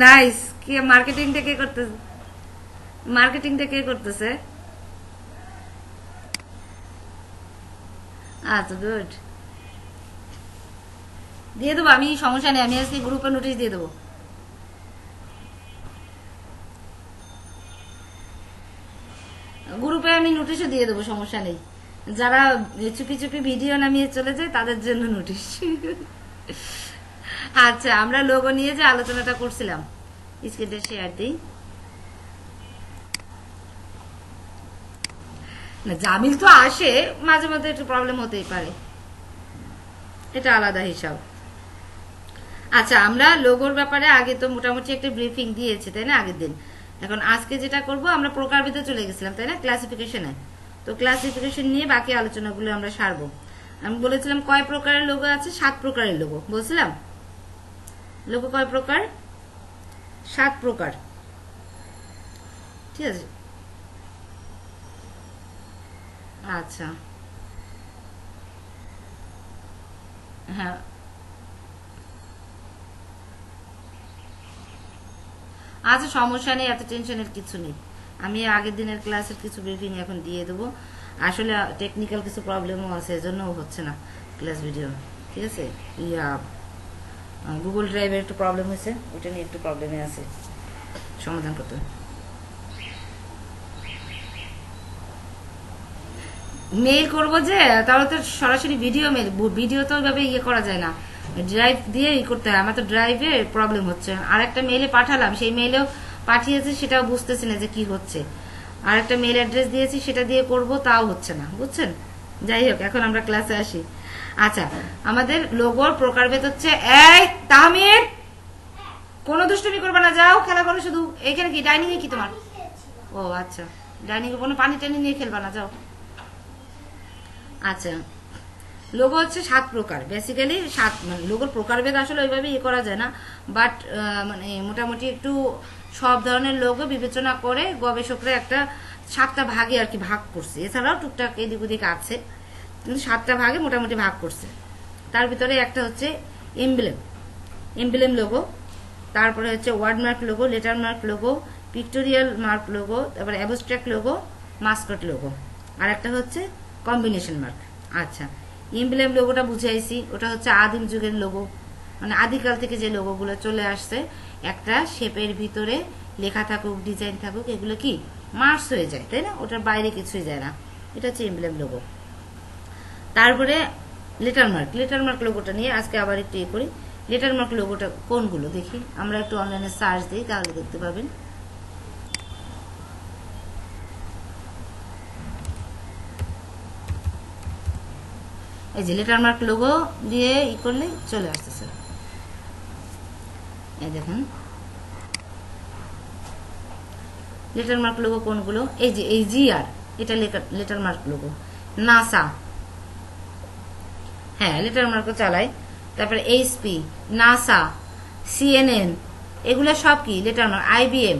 Nice. কি মার্কেটিংটা কে করতেছে? মার্কেটিংটা কে করতেছে? আচ্ছা, গুড। দিয়ে দেবো আমি, সমস্যা নেই, আমি আজকে গ্রুপে নোটিশ দিয়ে দেবো। গ্রুপে আমি নোটিশও দিয়ে দেবো, সমস্যা নেই। যারা চুপি চুপি ভিডিও নামিয়ে চলে যায় তাদের জন্য নোটিশ। আচ্ছা, আমরা লোগো নিয়ে যে আলোচনাটা করছিলাম, স্ক্রিনটা শেয়ার দিই। না, জামিল তো আসে মাঝে মধ্যে, একটু প্রবলেম হতেই পারে, এটা আলাদা হিসাব। আচ্ছা, আমরা লোগোর ব্যাপারে আগে তো মোটামুটি একটা ব্রিফিং দিয়েছি, তাই না, আগের দিন। এখন আজকে যেটা করব, আমরা প্রকারভেদে চলে গেছিলাম, তাই না, ক্লাসিফিকেশনে। তো ক্লাসিফিকেশন নিয়ে বাকি আলোচনাগুলো আমরা সারবো। আমি বলেছিলাম কয় প্রকারের লোগো আছে? 7 প্রকারের লোগো বলছিলাম। লোগো কয় প্রকার? 7 প্রকার। ঠিক আছে। আচ্ছা, হ্যাঁ, আচ্ছা, সমস্যা নেই, এত টেনশনের কিছু নেই। আমি আগের দিনের ক্লাসের কিছু ব্রিফিং এখন দিয়ে দেবো। আসলে টেকনিক্যাল কিছু প্রবলেমও আছে, এজন্যও হচ্ছে না ক্লাস ভিডিও। ঠিক আছে। ইয়া, গুগল ড্রাইভের একটু প্রবলেম হয়েছে, ওইটা নিয়ে একটু প্রবলেমে আছে, সমাধান করতে হবে। মেইল করবো যে, তাহলে তো সরাসরি ভিডিও মেইল, ভিডিও তো ওইভাবে ইয়ে করা যায় না, ড্রাইভ দিয়ে ই করতে হয়। আমার তো ড্রাইভে প্রবলেম হচ্ছে। আর একটা মেইলে পাঠালাম, সেই মেইলেও পাঠিয়েছি, সেটাও বুঝতেছি না যে কি হচ্ছে। আর একটা মেইল অ্যাড্রেস দিয়েছি, সেটা দিয়ে করব, তাও হচ্ছে না, বুঝছেন। যাই হোক, এখন আমরা ক্লাসে আসি। আচ্ছা, আমাদের লোগোর প্রকারভেদ হচ্ছে, এই তাহমির, কোনো দুষ্টুমি করবে না, যাও খেলা করো শুধু। এখানে কি ডাইনিং এ কি তোমার? ও আচ্ছা, ডাইনিং এ কোনো পানি টানি নিয়ে খেলবা না, যাও। আচ্ছা, লোগো হচ্ছে 7 প্রকার, বেসিক্যালি 7, মানে লোগোর প্রকারভেদ আসলে ওইভাবে ইয়ে করা যায় না, বাট মানে মোটামুটি একটু সব ধরনের লোগো বিবেচনা করে গবেষকরা একটা 7টা ভাগে আর কি ভাগ করছে। এছাড়াও টুকটাক এদিক ওদিক আছে, কিন্তু 7টা ভাগে মোটামুটি ভাগ করছে। তার ভিতরে একটা হচ্ছে এমব্লেম, এমব্লেম লোগো। তারপরে হচ্ছে word mark logo, letter mark logo, pictorial mark logo, তারপরে অ্যাবস্ট্রাক্ট লোগো, মাস্কট লোগো, আর একটা হচ্ছে কম্বিনেশন মার্ক। আচ্ছা, এমব্লেম লোগোটা বুঝাইছি, ওটা হচ্ছে আদিম যুগের লোগো, মানে আদিকাল থেকে যে লোগোগুলো চলে আসছে, একটা শেপের ভিতরে লেখা থাকুক, ডিজাইন থাকুক, এগুলো কি মার্কস হয়ে যায়, তাই না, ওটার বাইরে কিছুই যায় না। এটা হচ্ছে এমব্লেম লোগো। তারপরে লেটার মার্ক, লেটার মার্ক লোগোটা নিয়ে আজকে আবার একটু ইয়ে করি। লেটার মার্ক লোগোটা কোনগুলো দেখি, আমরা একটু অনলাইনে সার্চ দিই, তাহলে দেখতে পাবেন। এই যে লেটার মার্ক লোগো দিয়ে ই করলে চলে আসতেছে, এই দেখুন লেটার মার্ক লোগো কোনগুলো। এই যে এই জিআর, এটা লেটার মার্ক লোগো। নাসা, হ্যাঁ, লেটার মার্কও চালায়। তারপরে এইচপি, নাসা, সিএনএন, এগুলো সব কি লেটার মার্ক। আইবিএম।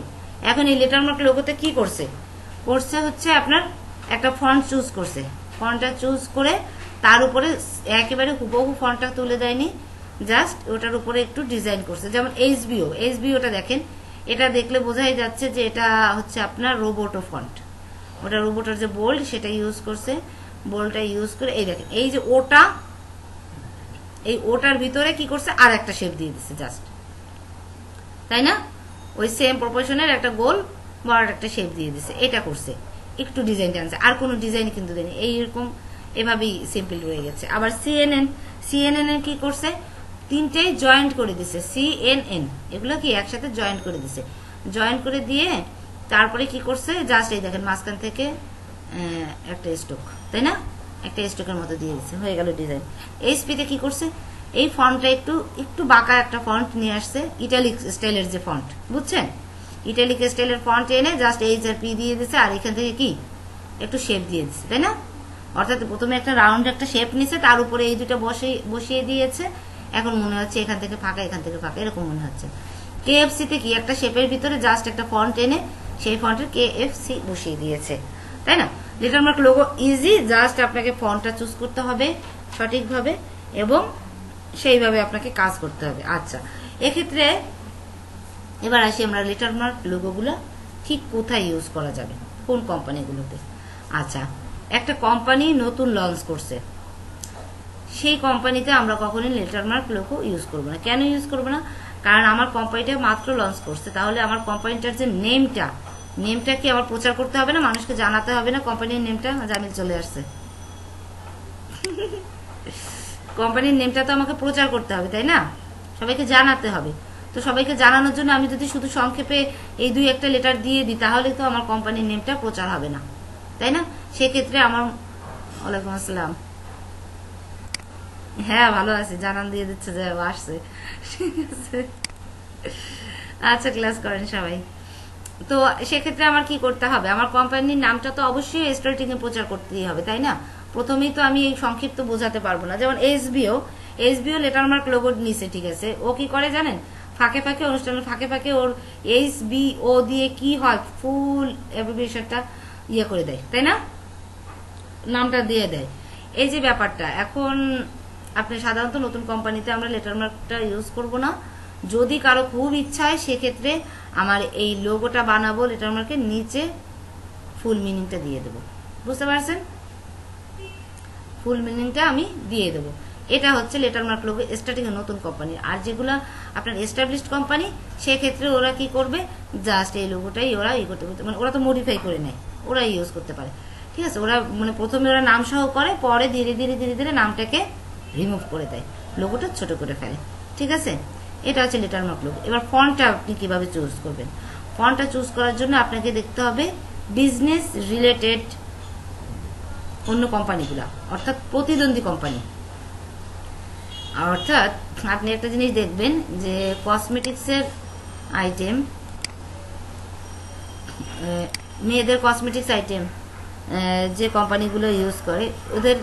এখন এই লেটার মার্ক লোগোতে কি করছে, করছে হচ্ছে আপনার একটা ফন্ট চুজ করছে, ফন্টটা চুজ করে তার উপরে একেবারে হুবহু ফন্টটা তুলে দেয়নি, জাস্ট ওটার উপরে একটু ডিজাইন করছে। যেমন এইচবিও, এইচবিওটা দেখেন, এটা দেখলে বোঝাই যাচ্ছে যে এটা হচ্ছে আপনার রোবোটো ফন্ট। ওটা রোবোটোর যে বোল্ড সেটা ইউজ করছে, বোল্ডটা ইউজ করে এই দেখেন, এই যে ওটা, এই ওটার ভিতরে কি করছে, আর একটা শেপ দিয়ে দিচ্ছে জাস্ট, তাই না, ওই সেম প্রপোর্শনের একটা গোল বড় একটা শেপ দিয়ে দিচ্ছে, এটা করছে, একটু ডিজাইন টানছে, আর কোনো ডিজাইন কিন্তু দেয়নি, এইরকম এভাবেই সিম্পল রয়ে গেছে। আবার সিএনএন, সিএনএন এর কি করছে, তিনটেই জয়েন্ট করে দিছে, সিএনএন এগুলো কি একসাথে জয়েন্ট করে দিছে, জয়েন্ট করে দিয়ে তারপরে কি করছে, জাস্ট এই দেখেন মাঝখান থেকে একটা স্টোক, তাই না, একটা স্টোকের মতো দিয়ে দিচ্ছে, হয়ে গেল ডিজাইন। এইচপিতে কি করছে, এই ফন্টটা একটু একটু বাঁকা একটা ফন্ট নিয়ে আসছে, ইটালিক স্টাইলের যে ফন্ট, বুঝছেন, ইটালিক স্টাইলের ফন্ট এনে জাস্ট এইচ আর পি দিয়ে দিচ্ছে, আর এখান থেকে কি একটু শেপ দিয়ে দিচ্ছে, তাই না। অর্থাৎ প্রথমে একটা রাউন্ড একটা শেপ নিছে, তার উপরে এই দুটো বসিয়ে দিয়েছে, এখন মনে হচ্ছে এখান থেকে ফাঁকা, এখান থেকে ফাঁকা, এরকম মনে হচ্ছে। কেএফসি তে কি একটা শেপের ভিতরে জাস্ট একটা ফন্ট এনে সেই ফন্টের কেএফসি বসিয়ে দিয়েছে, তাই না। লেটারমার্ক লোগো ইজি, জাস্ট আপনাকে ফন্টটা চুজ করতে হবে সঠিকভাবে এবং সেইভাবে আপনাকে কাজ করতে হবে। আচ্ছা, এক্ষেত্রে এবার আসি আমরা লেটারমার্ক লোগোগুলো ঠিক কোথায় ইউজ করা যাবে, কোন কোম্পানিগুলোতে। আচ্ছা, একটা কোম্পানি নতুন লঞ্চ করছে, সেই কোম্পানিতে আমরা কখনোই লেটারমার্ক লোগো ইউজ করব না। কেন ইউজ করব না? কারণ আমার কোম্পানিটা মাত্র লঞ্চ করছে, তাহলে আমার কোম্পানিটার যে নেমটা কি আমার প্রচার করতে হবে না, মানুষকে জানাতে হবে না কোম্পানির নেমটা? জামিল চলে আসছে। কোম্পানির নেমটা তো আমাকে প্রচার করতে হবে, তাই না? সবাইকে জানাতে হবে। তো সবাইকে জানানোর জন্য আমি যদি শুধু সংক্ষেপে এই 2-1টা লেটার দিয়ে দিই, তাহলে তো আমার কোম্পানির নেমটা প্রচার হবে না, তাই না? সেক্ষেত্রে আমার ওয়ালাইকুম আসসালাম। হ্যাঁ, ভালো আছি, জানান দিয়ে দিচ্ছে যে আসছে। ঠিক আছে, আচ্ছা, ক্লাস করেন সবাই। তো সেক্ষেত্রে আমার কি করতে হবে? আমার কোম্পানির নামটা তো অবশ্যই স্টার্টিং এ প্রচার করতেই হবে, তাই না? প্রথমেই তো আমি এই সংক্ষিপ্ত বোঝাতে পারবো না। যেমন এইচবিও লেটারমার্ক লোগো নিছে, ঠিক আছে, ও কি করে জানেন? ফাঁকে ফাঁকে, অনুষ্ঠানের ফাঁকে ফাঁকে ওর এইচবিও দিয়ে কি হয়, ফুল অ্যাব্রিভিয়েশনটা করে দেয়, তাই না? নামটা দিয়ে দেয়। এই যে ব্যাপারটা, এখন আপনি সাধারণত নতুন কোম্পানিতে আমরা লেটারমার্কটা ইউজ করব না। যদি কারো খুব ইচ্ছা হয়, সেক্ষেত্রে আমার এই লোগোটা বানাবো লেটারমার্কের নিচে ফুল মিনিংটা দিয়ে দেবো। বুঝতে পারছেন? ফুল মিনিংটা আমি দিয়ে দেবো। এটা হচ্ছে লেটারমার্ক লোগো স্টার্টিং এ নতুন কোম্পানি। আর যেগুলো আপনার এস্টাবলিশড কোম্পানি, সেক্ষেত্রে ওরা কি করবে, জাস্ট এই লোগোটাই ওরা করতে করতে, মানে ওরা তো মডিফাই করে নেয়, ওরা ইউজ করতে পারে, ঠিক আছে? ওরা মানে প্রথমে ওরা নাম সহ করে, পরে ধীরে ধীরে ধীরে ধীরে নামটাকে রিমুভ করে দেয়, লোগোটা ছোট করে ফেলে, ঠিক আছে? এটা হচ্ছে লেটারমার্ক লোগো। এবার ফন্টটা আপনি কিভাবে চুজ করবেন? ফন্টটা চুজ করার জন্য আপনাকে দেখতে হবে বিজনেস রিলেটেড অন্য কোম্পানিগুলা, অর্থাৎ প্রতিদ্বন্দ্বী কোম্পানি। অর্থাৎ আপনি একটা জিনিস দেখবেন যে কসমেটিক্সের আইটেম, মেয়েদের কসমেটিক্স আইটেম যে কোম্পানিগুলো ইউজ করে, ওদের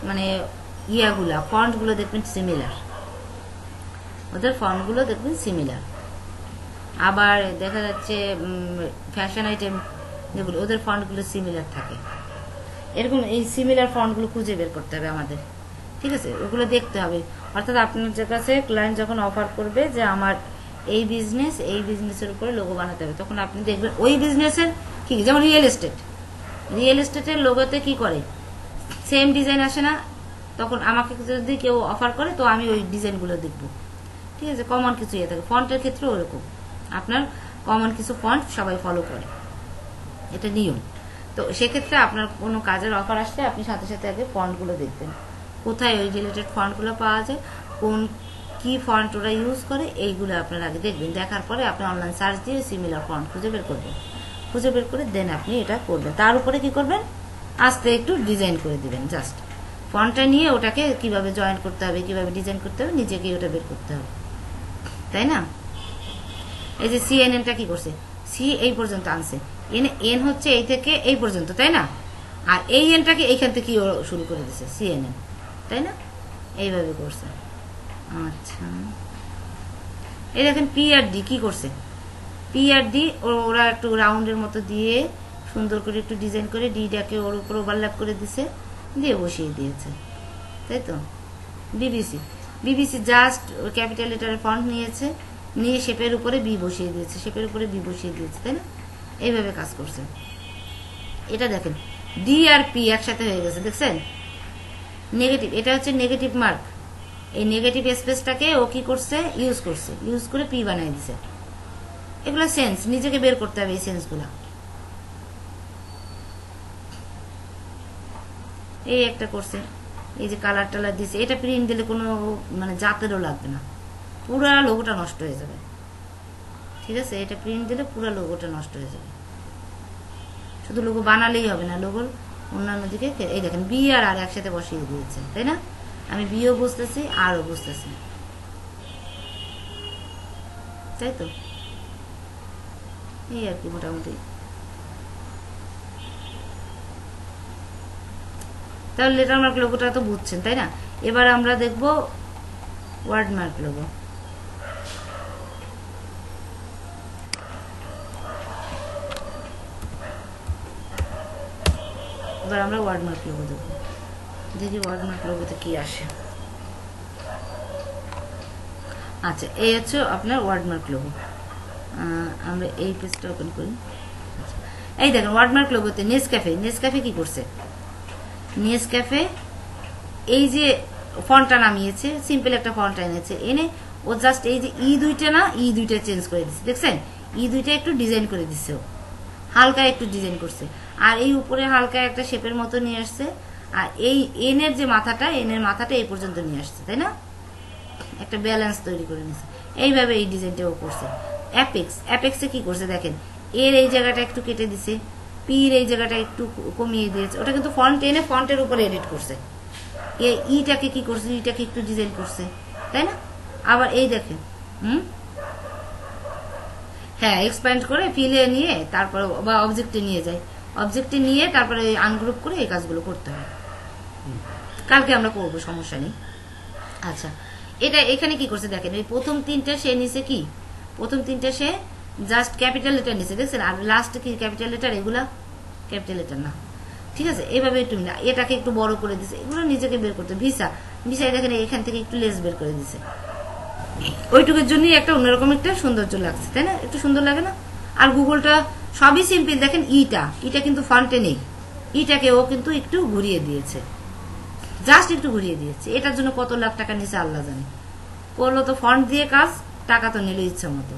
মানে ফন্টগুলো দেখবেন সিমিলার, ওদের ফন্টগুলো দেখবেন সিমিলার। আবার দেখা যাচ্ছে ফ্যাশন আইটেম যেগুলো, ওদের ফন্টগুলো সিমিলার থাকে। এরকম এই সিমিলার ফন্টগুলো খুঁজে বের করতে হবে আমাদের, ঠিক আছে? ওগুলো দেখতে হবে। অর্থাৎ আপনার কাছে ক্লায়েন্ট যখন অফার করবে যে আমার এই বিজনেসের উপরে লোগো বানাতে হবে, তখন আপনি দেখবেন ওই বিজনেসের কি, যেমন রিয়েল এস্টেটের লোগোতে কি করে, সেম ডিজাইন আসে না? তখন আমাকে যদি কেউ অফার করে, তো আমি ওই ডিজাইনগুলো দেখব, ঠিক আছে? কমন কিছু থাকে। ফন্টের ক্ষেত্রে ওরকম আপনার কমন কিছু ফন্ট সবাই ফলো করে, এটা নিয়ম। তো সেক্ষেত্রে আপনার কোনো কাজের অফার আসলে আপনি সাথে সাথে আগে ফন্টগুলো দেখবেন, কোথায় ওই রিলেটেড ফন্টগুলো পাওয়া যায়, কি ফন্ট ওরা ইউজ করে, এইগুলো আপনার আগে দেখবেন। দেখার পরে আপনি অনলাইন সার্চ দিয়ে সিমিলার ফন্ট খুঁজে বের করবেন, খুঁজে বের করে দেন আপনি এটা করবেন। তার উপরে কি করবেন, আস্তে একটু ডিজাইন করে দিবেন। জাস্ট ফন্টটা নিয়ে ওটাকে কিভাবে জয়েন করতে হবে, কিভাবে ডিজাইন করতে হবে, নিজেকে ওটা বের করতে হবে, তাই না? এই যে সিএনএনটা কি করছে, সি এই পর্যন্ত আনছে, এন হচ্ছে এই থেকে এই পর্যন্ত, তাই না? আর এই এনটাকে এইখান থেকে শুরু করে দিছে সিএনএন, তাই না? এইভাবে করছে। আচ্ছা, এই দেখেন পি আর ডি কি করছে, পি আর ডি ওরা একটু রাউন্ডের মতো দিয়ে সুন্দর করে একটু ডিজাইন করে ডিটাকে ওর উপর ওভারল্যাপ করে দিছে, দিয়ে বসিয়ে দিয়েছে, তাই তো? বিবিসি জাস্ট ক্যাপিটাল লেটারের ফন্ট নিয়েছে, নিয়ে শেপের উপরে বি বসিয়ে দিয়েছে, তাই না? এইভাবে কাজ করছে। এটা দেখেন ডি আর পি একসাথে হয়ে গেছে, দেখছেন? নেগেটিভ, এটা হচ্ছে নেগেটিভ মার্ক। এই নেগেটিভ স্পেসটাকে ও কি করছে, ইউজ করে পি বানাই দিছে। এগুলো সেন্স, নিজেকে বের করতে হবে এই সেন্সগুলো। এই একটা করছে, এই যে কালার টালার দিছে, এটা প্রিন্ট দিলে কোনো মানে জাতেরও লাগবে না, পুরা লোগোটা নষ্ট হয়ে যাবে, ঠিক আছে? এটা প্রিন্ট দিলে পুরা লোগোটা নষ্ট হয়ে যাবে। শুধু লোগো বানালেই হবে না, লোগোর অন্যান্য দিকে এই দেখেন বি আর আর একসাথে বসিয়ে দিয়েছে, তাই না? আমি বিও বুঝতেছি আরও বুঝতেছি, তাই তো? এই আর কি মোটামুটি। তাহলে লেটার মার্ক লোগোটা তো বুঝছেন, তাই না? এবার আমরা দেখব ওয়ার্ড মার্ক লোগো। এবার আমরা ওয়ার্ডমার্ক লোগো দেবো, দেখি ওয়ার্ডমার্ক লোগোতে কি আসে। আচ্ছা, এই হচ্ছে আপনার ওয়ার্ডমার্ক লোগো। আমরা এই পেজটা ওপেন করি। এই দেখেন ওয়ার্ডমার্ক লোগোতে নেসক্যাফে কি করছে, নেসক্যাফে এই যে ফন্টটা নামিয়েছে, সিম্পল একটা ফন্ট এনেছে, এনে ও জাস্ট এই যে দুইটা না, দুইটা চেঞ্জ করে দিচ্ছে, দেখছেন? দুইটা একটু ডিজাইন করে দিচ্ছে, ও হালকা একটু ডিজাইন করছে, আর এই উপরে হালকা একটা শেপের মতো নিয়ে আসছে, আর এই এনের যে মাথাটা, এনের মাথাটা এই পর্যন্ত নিয়ে আসছে, তাই না? একটা ব্যালেন্স তৈরি করে নিচ্ছে। এইভাবে এই ডিজাইনটা ও করছে। অ্যাপেক্সে কি করছে দেখেন, এর এই জায়গাটা একটু কেটে দিছে, পির এই জায়গাটা একটু কমিয়ে দিয়েছে, ওটা কিন্তু ফন্ট এনে ফন্টের উপরে এডিট করছে। ইটাকে কি করছে, ইটাকে একটু ডিজাইন করছে, তাই না? আবার এই দেখেন, হ্যাঁ, এক্সপ্যান্ড করে ফিলে নিয়ে তারপরে বা অবজেক্টে নিয়ে যায়, অবজেক্টে নিয়ে তারপরে আনগ্রুপ করে এই কাজগুলো করতে হয়। কালকে আমরা করবো, সমস্যা নেই। আচ্ছা, এটা এখানে কি করছে দেখেন, এই প্রথম তিনটা সে নিচে কি, প্রথম তিনটা সে জাস্ট ক্যাপিটাল লেটার নিচে, দেখছেন? আর লাস্টে কি ক্যাপিটাল লেটার, এগুলা ক্যাপিটাল লেটার না, ঠিক আছে? এইভাবে একটু এটাকে একটু বড় করে দিছে, এগুলো নিজেকে বের করতে, ভিসায় দেখেন এখান থেকে একটু লেস বের করে দিছে, ওইটুকুর জন্যই একটা অন্যরকম একটা সৌন্দর্য লাগছে, তাই না? একটু সুন্দর লাগে না? আর গুগলটা সবই সিম্পল, দেখেন ইটা কিন্তু ফন্টে নেই, ইটাকে ও কিন্তু একটু ঘুরিয়ে দিয়েছে, জাস্ট একটু ঘুরিয়ে দিয়েছে। এটার জন্য কত লাখ টাকা নিচে আল্লাহ জানে, করলো তো ফন্ট দিয়ে কাজ, টাকা তো নিল ইচ্ছা মতো,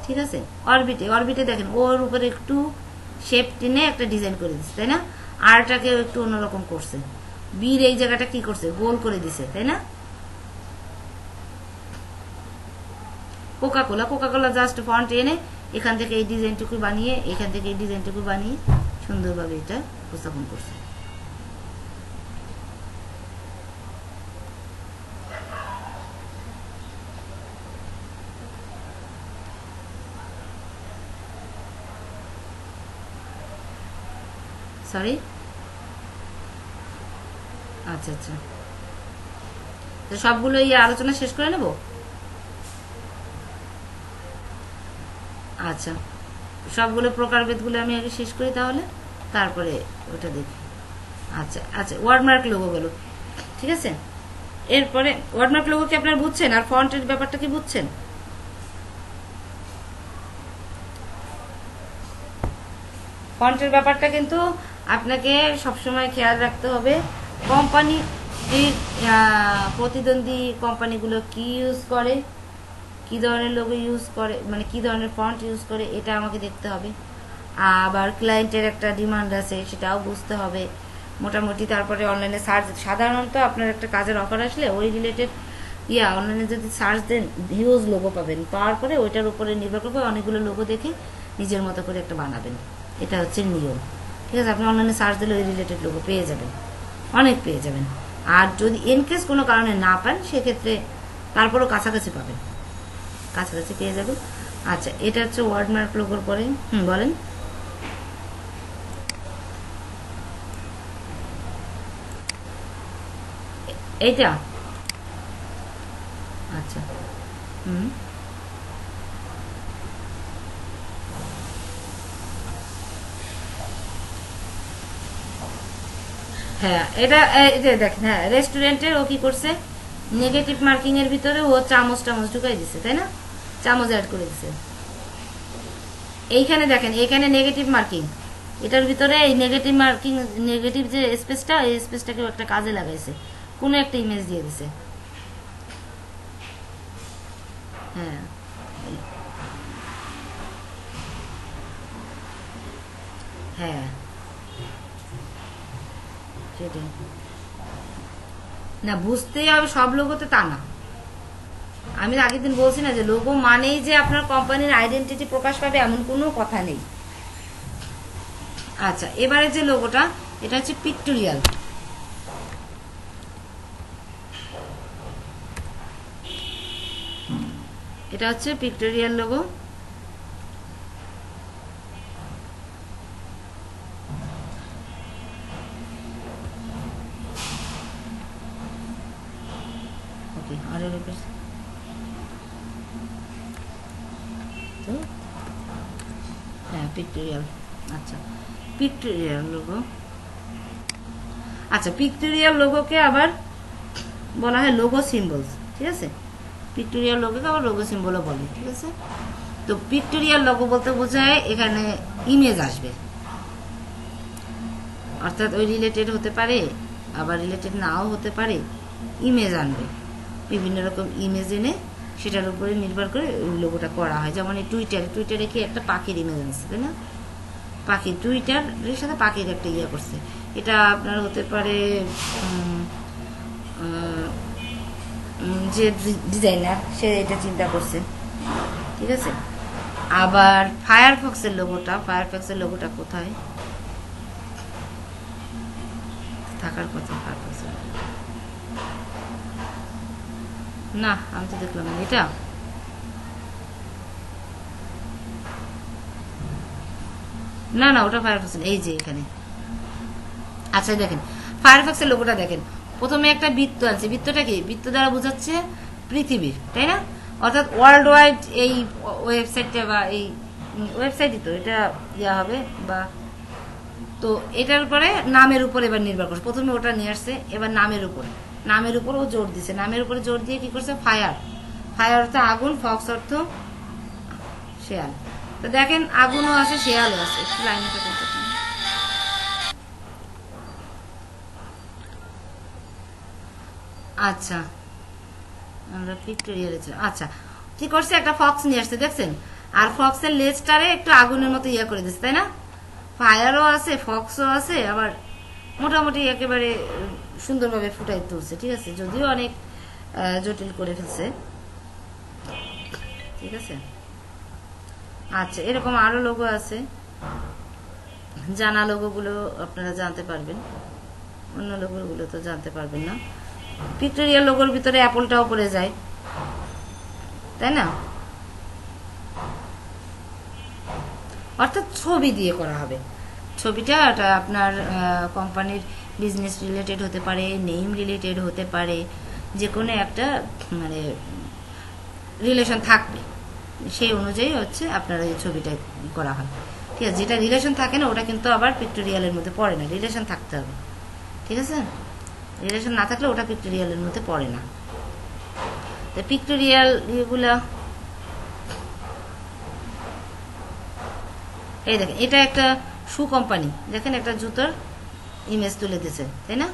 ঠিক আছে? অরবিটে দেখেন ওর উপরে একটু শেপ টেনে একটা ডিজাইন করে দিচ্ছে, তাই না? আরটাকে একটু অন্যরকম করছে, বীর এই জায়গাটা কি করছে, গোল করে দিছে, তাই না? কোকাকোলা জাস্ট ফন্ট এনে এখান থেকে এই ডিজাইনটুকু বানিয়ে, এখান থেকে এই ডিজাইনটুকু বানিয়ে সুন্দরভাবে এটা উপস্থাপন করছে। সরি, আচ্ছা আচ্ছা, তো সবগুলো এই আলোচনা শেষ করে নেব। আচ্ছা, সবগুলো প্রকারভেদগুলো আমি আগে শেষ করি, তাহলে তারপরে ওটা দেখি। আচ্ছা আচ্ছা, ওয়ার্ডমার্ক লোগো গেল, ঠিক আছে? এরপরে ওয়ার্ডমার্ক লোগো কি আপনারা বুঝছেন? আর ফন্টের ব্যাপারটা কি বুঝছেন? ফন্টের ব্যাপারটা কিন্তু আপনাকে সবসময় খেয়াল রাখতে হবে। কোম্পানি প্রতিদ্বন্দ্বী কোম্পানিগুলো কি ইউজ করে, কি ধরনের লোগো ইউজ করে, মানে কি ধরনের ফন্ট ইউজ করে, এটা আমাকে দেখতে হবে। আবার ক্লায়েন্টের একটা ডিমান্ড আছে, সেটাও বুঝতে হবে মোটামুটি। তারপরে অনলাইনে সার্চ, সাধারণত আপনার একটা কাজের অফার আসলে ওই রিলেটেড অনলাইনে যদি সার্চ দেন হিউজ লোগো পাবেন, পাওয়ার পরে ওইটার উপরে নির্ভর করবে অনেকগুলো লোগো দেখে নিজের মতো করে একটা বানাবেন, এটা হচ্ছে নিয়ম, ঠিক আছে? আপনি অনলাইনে সার্চ দিলে ওই রিলেটেড লোগো পেয়ে যাবেন, অনেক পেয়ে যাবেন। আর যদি ইনকেস কোনো কারণে না পান, সেক্ষেত্রে তারপরও কাছাকাছি পাবেন, কাছাকাছি পেয়ে যাবেন। আচ্ছা, এটা হচ্ছে ওয়ার্ডমার্ক লোগোর পরে বলেন। এইটা আচ্ছা, হ্যাঁ, এটা দেখেন, হ্যাঁ, রেস্টুরেন্টের ও কি করছে, নেগেটিভ মার্কিং এর ভিতরে ও চামচ ঢুকাই দিছে, তাই না? চামচ অ্যাড করে দিছে। এইখানে দেখেন, এখানে নেগেটিভ মার্কিং, এটার ভিতরে এই নেগেটিভ মার্কিং, নেগেটিভ যে স্পেসটা, এই স্পেসটাকে একটা কাজে লাগাইছে, কোনো একটা ইমেজ দিয়ে দিছে। হ্যাঁ, হ্যাঁ, সেটাই না, বুঝতেই হবে সব লোগোতে, তা না। আমি আগের দিন বলছি না যে লোগো মানেই যে আপনার কোম্পানির আইডেন্টিটি প্রকাশ পাবে, এমন কোনো কথা নেই। আচ্ছা, এবারে যে লোগোটা, এটা হচ্ছে পিক্টোরিয়াল। এটা হচ্ছে পিক্টোরিয়াল লোগো। ওকে, আরো তো হ্যাঁ, পিক্টোরিয়াল। আচ্ছা, পিক্টোরিয়াল লোগো। আচ্ছা, পিক্টোরিয়াল লোগোকে আবার বলা হয় লোগো সিম্বলস, ঠিক আছে। পিক্টোরিয়াল লোগোকে আবার লোগো সিম্বলও বলে, ঠিক আছে। তো পিক্টোরিয়াল লোগো বলতে বোঝায় এখানে ইমেজ আসবে, অর্থাৎ ওই রিলেটেড হতে পারে, আবার রিলেটেড নাও হতে পারে, ইমেজ আনবে, বিভিন্ন রকম ইমেজ এনে সেটার উপরে নির্ভর করে ওই লোগোটা করা হয়। যেমন এই টুইটারে কি একটা পাখির ইমেজ আনছে, তাই না? পাখি, টুইটারের সাথে পাখির একটা ইয়ে করছে। এটা আপনার হতে পারে যে ডিজাইনার সে এটা চিন্তা করছে, ঠিক আছে। আবার ফায়ারফক্সের লোগোটা কোথায় থাকার কথা? ফায়ারফক্সের না, আমি তো দেখলাম না এটা। না না, ওটা ফায়ারফক্স, এই যে এখানে। আচ্ছা দেখেন, ফায়ারফক্সের লোগোটা দেখেন, প্রথমে একটা বৃত্ত আছে। বৃত্তটা কি? বৃত্ত দ্বারা বোঝাচ্ছে পৃথিবীর, তাই না? অর্থাৎ ওয়ার্ল্ড ওয়াইড এই ওয়েবসাইটটা, বা এই ওয়েবসাইটই তো এটা ইয়া হবে, বা তো এটার উপরে নামের উপর এবার নির্ভর করছে। প্রথমে ওটা নিয়ে আসছে, এবার নামের উপর ও জোর দিছে। নামের উপরে জোর দিয়ে কি করছে? ফায়ার অর্থ আগুন, ফক্স অর্থ শেয়াল। তো দেখেন আগুনও আছে, শেয়ালও আছে। একটু লাইনটা করতে, আচ্ছা আমরা পিক্টোরিয়ালে, আচ্ছা কি করছে? একটা ফক্স নিয়ে আসছে, দেখছেন? আর ফক্সের লেজটারে একটু আগুনের মতো ইয়ে করে দিচ্ছে, তাই না? ফায়ারও আছে, ফক্সও আছে, আবার মোটামুটি একেবারে সুন্দরভাবে ফুটাই তুলছে, ঠিক আছে। যদিও অনেক জটিল করে ফেলছে, ঠিক আছে। আচ্ছা, এরকম আরো লোগো আছে, জানা লোগোগুলো আপনারা জানতে পারবেন, অন্য লোগোগুলো তো জানতে পারবেন না। পিক্টোরিয়াল লোগোর ভিতরে অ্যাপলটাও পড়ে যায়, তাই না? অর্থাৎ ছবি দিয়ে করা হবে। ছবিটা আপনার কোম্পানির বিজনেস রিলেটেড হতে পারে, নেম রিলেটেড হতে পারে, যে কোনো একটা মানে রিলেশন থাকবে, সেই অনুযায়ী হচ্ছে আপনার এই ছবিটা করা হয়, ঠিক আছে। যেটা রিলেশন থাকে না ওটা কিন্তু আবার পিক্টোরিয়ালের মধ্যে পড়ে না, রিলেশন থাকতে হবে, ঠিক আছে। রিলেশন না থাকলে ওটা পিক্টোরিয়ালের মধ্যে পড়ে না। তো পিক্টোরিয়াল ইয়েগুলা, এই দেখেন, এটা একটা শু কোম্পানি, দেখেন একটা জুতোর ইমেজ তুলে দিয়েছে, তাই না?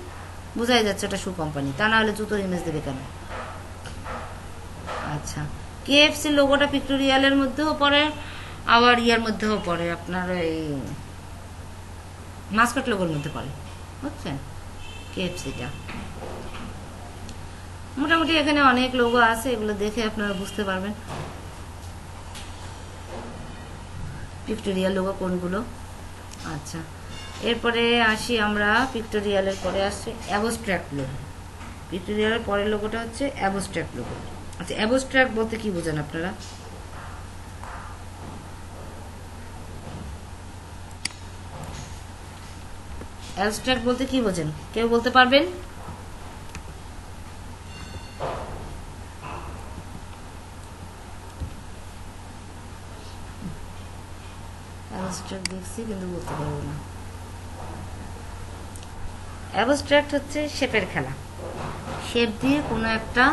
বোঝাই যাচ্ছে ওটা শু কোম্পানি, তা না হলে জুতোর ইমেজ দেবে কেন? আচ্ছা, কেএফসি লোগোটা পিক্টোরিয়ালের মধ্যেও পড়ে, আবার ইয়ার মধ্যেও পড়ে, আপনার এই মাস্কট লোগোর মধ্যে পড়ে, বুঝছেন? কেএফসিটা মোটামুটি এখানে অনেক লোগো আছে, এগুলো দেখে আপনারা বুঝতে পারবেন পিক্টোরিয়াল লোগো কোনগুলো। আচ্ছা, এরপরে আসি আমরা, পিক্টোরিয়ালের পরে আসছে অ্যাবস্ট্রাক্ট লোগো। পিক্টোরিয়ালের পরের লোগোটা হচ্ছে অ্যাবস্ট্রাক্ট লোগো। আচ্ছা, অ্যাবস্ট্রাক্ট বলতে কি বোঝেন আপনারা? অ্যাবস্ট্রাক্ট বলতে কি বোঝেন? কেউ বলতে পারবেন? অ্যাবস্ট্রাক্ট দেখছি কিন্তু বলতে পারবো না। অ্যাবস্ট্রাক্ট হচ্ছে শেপের খেলা, শেপ দিয়ে কোনো একটা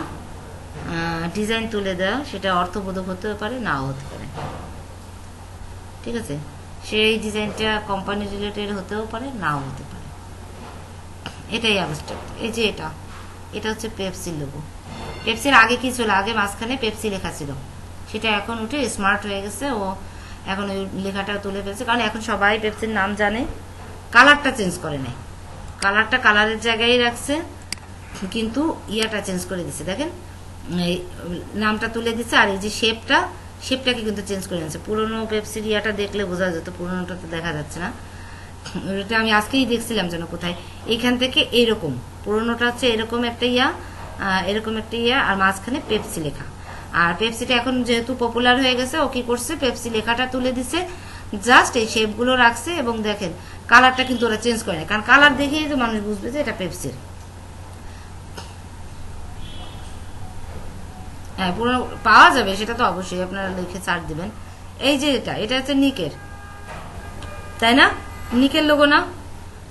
ডিজাইন তুলে দেওয়া, সেটা অর্থবোধক হতে পারে, নাও হতে পারে, ঠিক আছে। সেই ডিজাইনটা কোম্পানি রিলেটেড হতেও পারে, নাও হতে পারে, এটাই অ্যাবস্ট্রাক্ট। এই যে এটা হচ্ছে পেপসির লোগো। পেপসির আগে কি ছিল? আগে মাঝখানে পেপসি লেখা ছিল, সেটা এখন উঠে স্মার্ট হয়ে গেছে, ও এখন ওই লেখাটা তুলে ফেলছে, কারণ এখন সবাই পেপসির নাম জানে। কালারটা চেঞ্জ করে নেয়, কালারটা কালারের জায়গায় রাখছে, কিন্তু ইয়াটা চেঞ্জ করে দিচ্ছে, দেখেন এই নামটা তুলে দিচ্ছে, আর এই যে শেপটাকে কিন্তু চেঞ্জ করে নিচ্ছে। পুরোনো পেপসির ইয়াটা দেখলে বোঝা যেত, পুরোনোটা তো দেখা যাচ্ছে না। ওটা আমি আজকেই দেখছিলাম যেন কোথায়, এইখান থেকে এইরকম, পুরোনোটা হচ্ছে এরকম একটা ইয়া, আর মাঝখানে পেপসি লেখা। আর পেপসিটা এখন যেহেতু পপুলার হয়ে গেছে, ও কি করছে? পেপসি লেখাটা তুলে দিচ্ছে, জাস্ট এই শেপগুলো রাখছে, এবং দেখেন কালারটা কিন্তু ওরা চেঞ্জ করে না, কারণ কালার দেখেই তো মানুষ বুঝবে যে এটা পেপসির। হ্যাঁ, পুরো পাওয়া যাবে, সেটা তো অবশ্যই, আপনারা লিখে সার্চ দিবেন। এই যে এটা হচ্ছে নিকের, তাই না? নিকের লোগো না,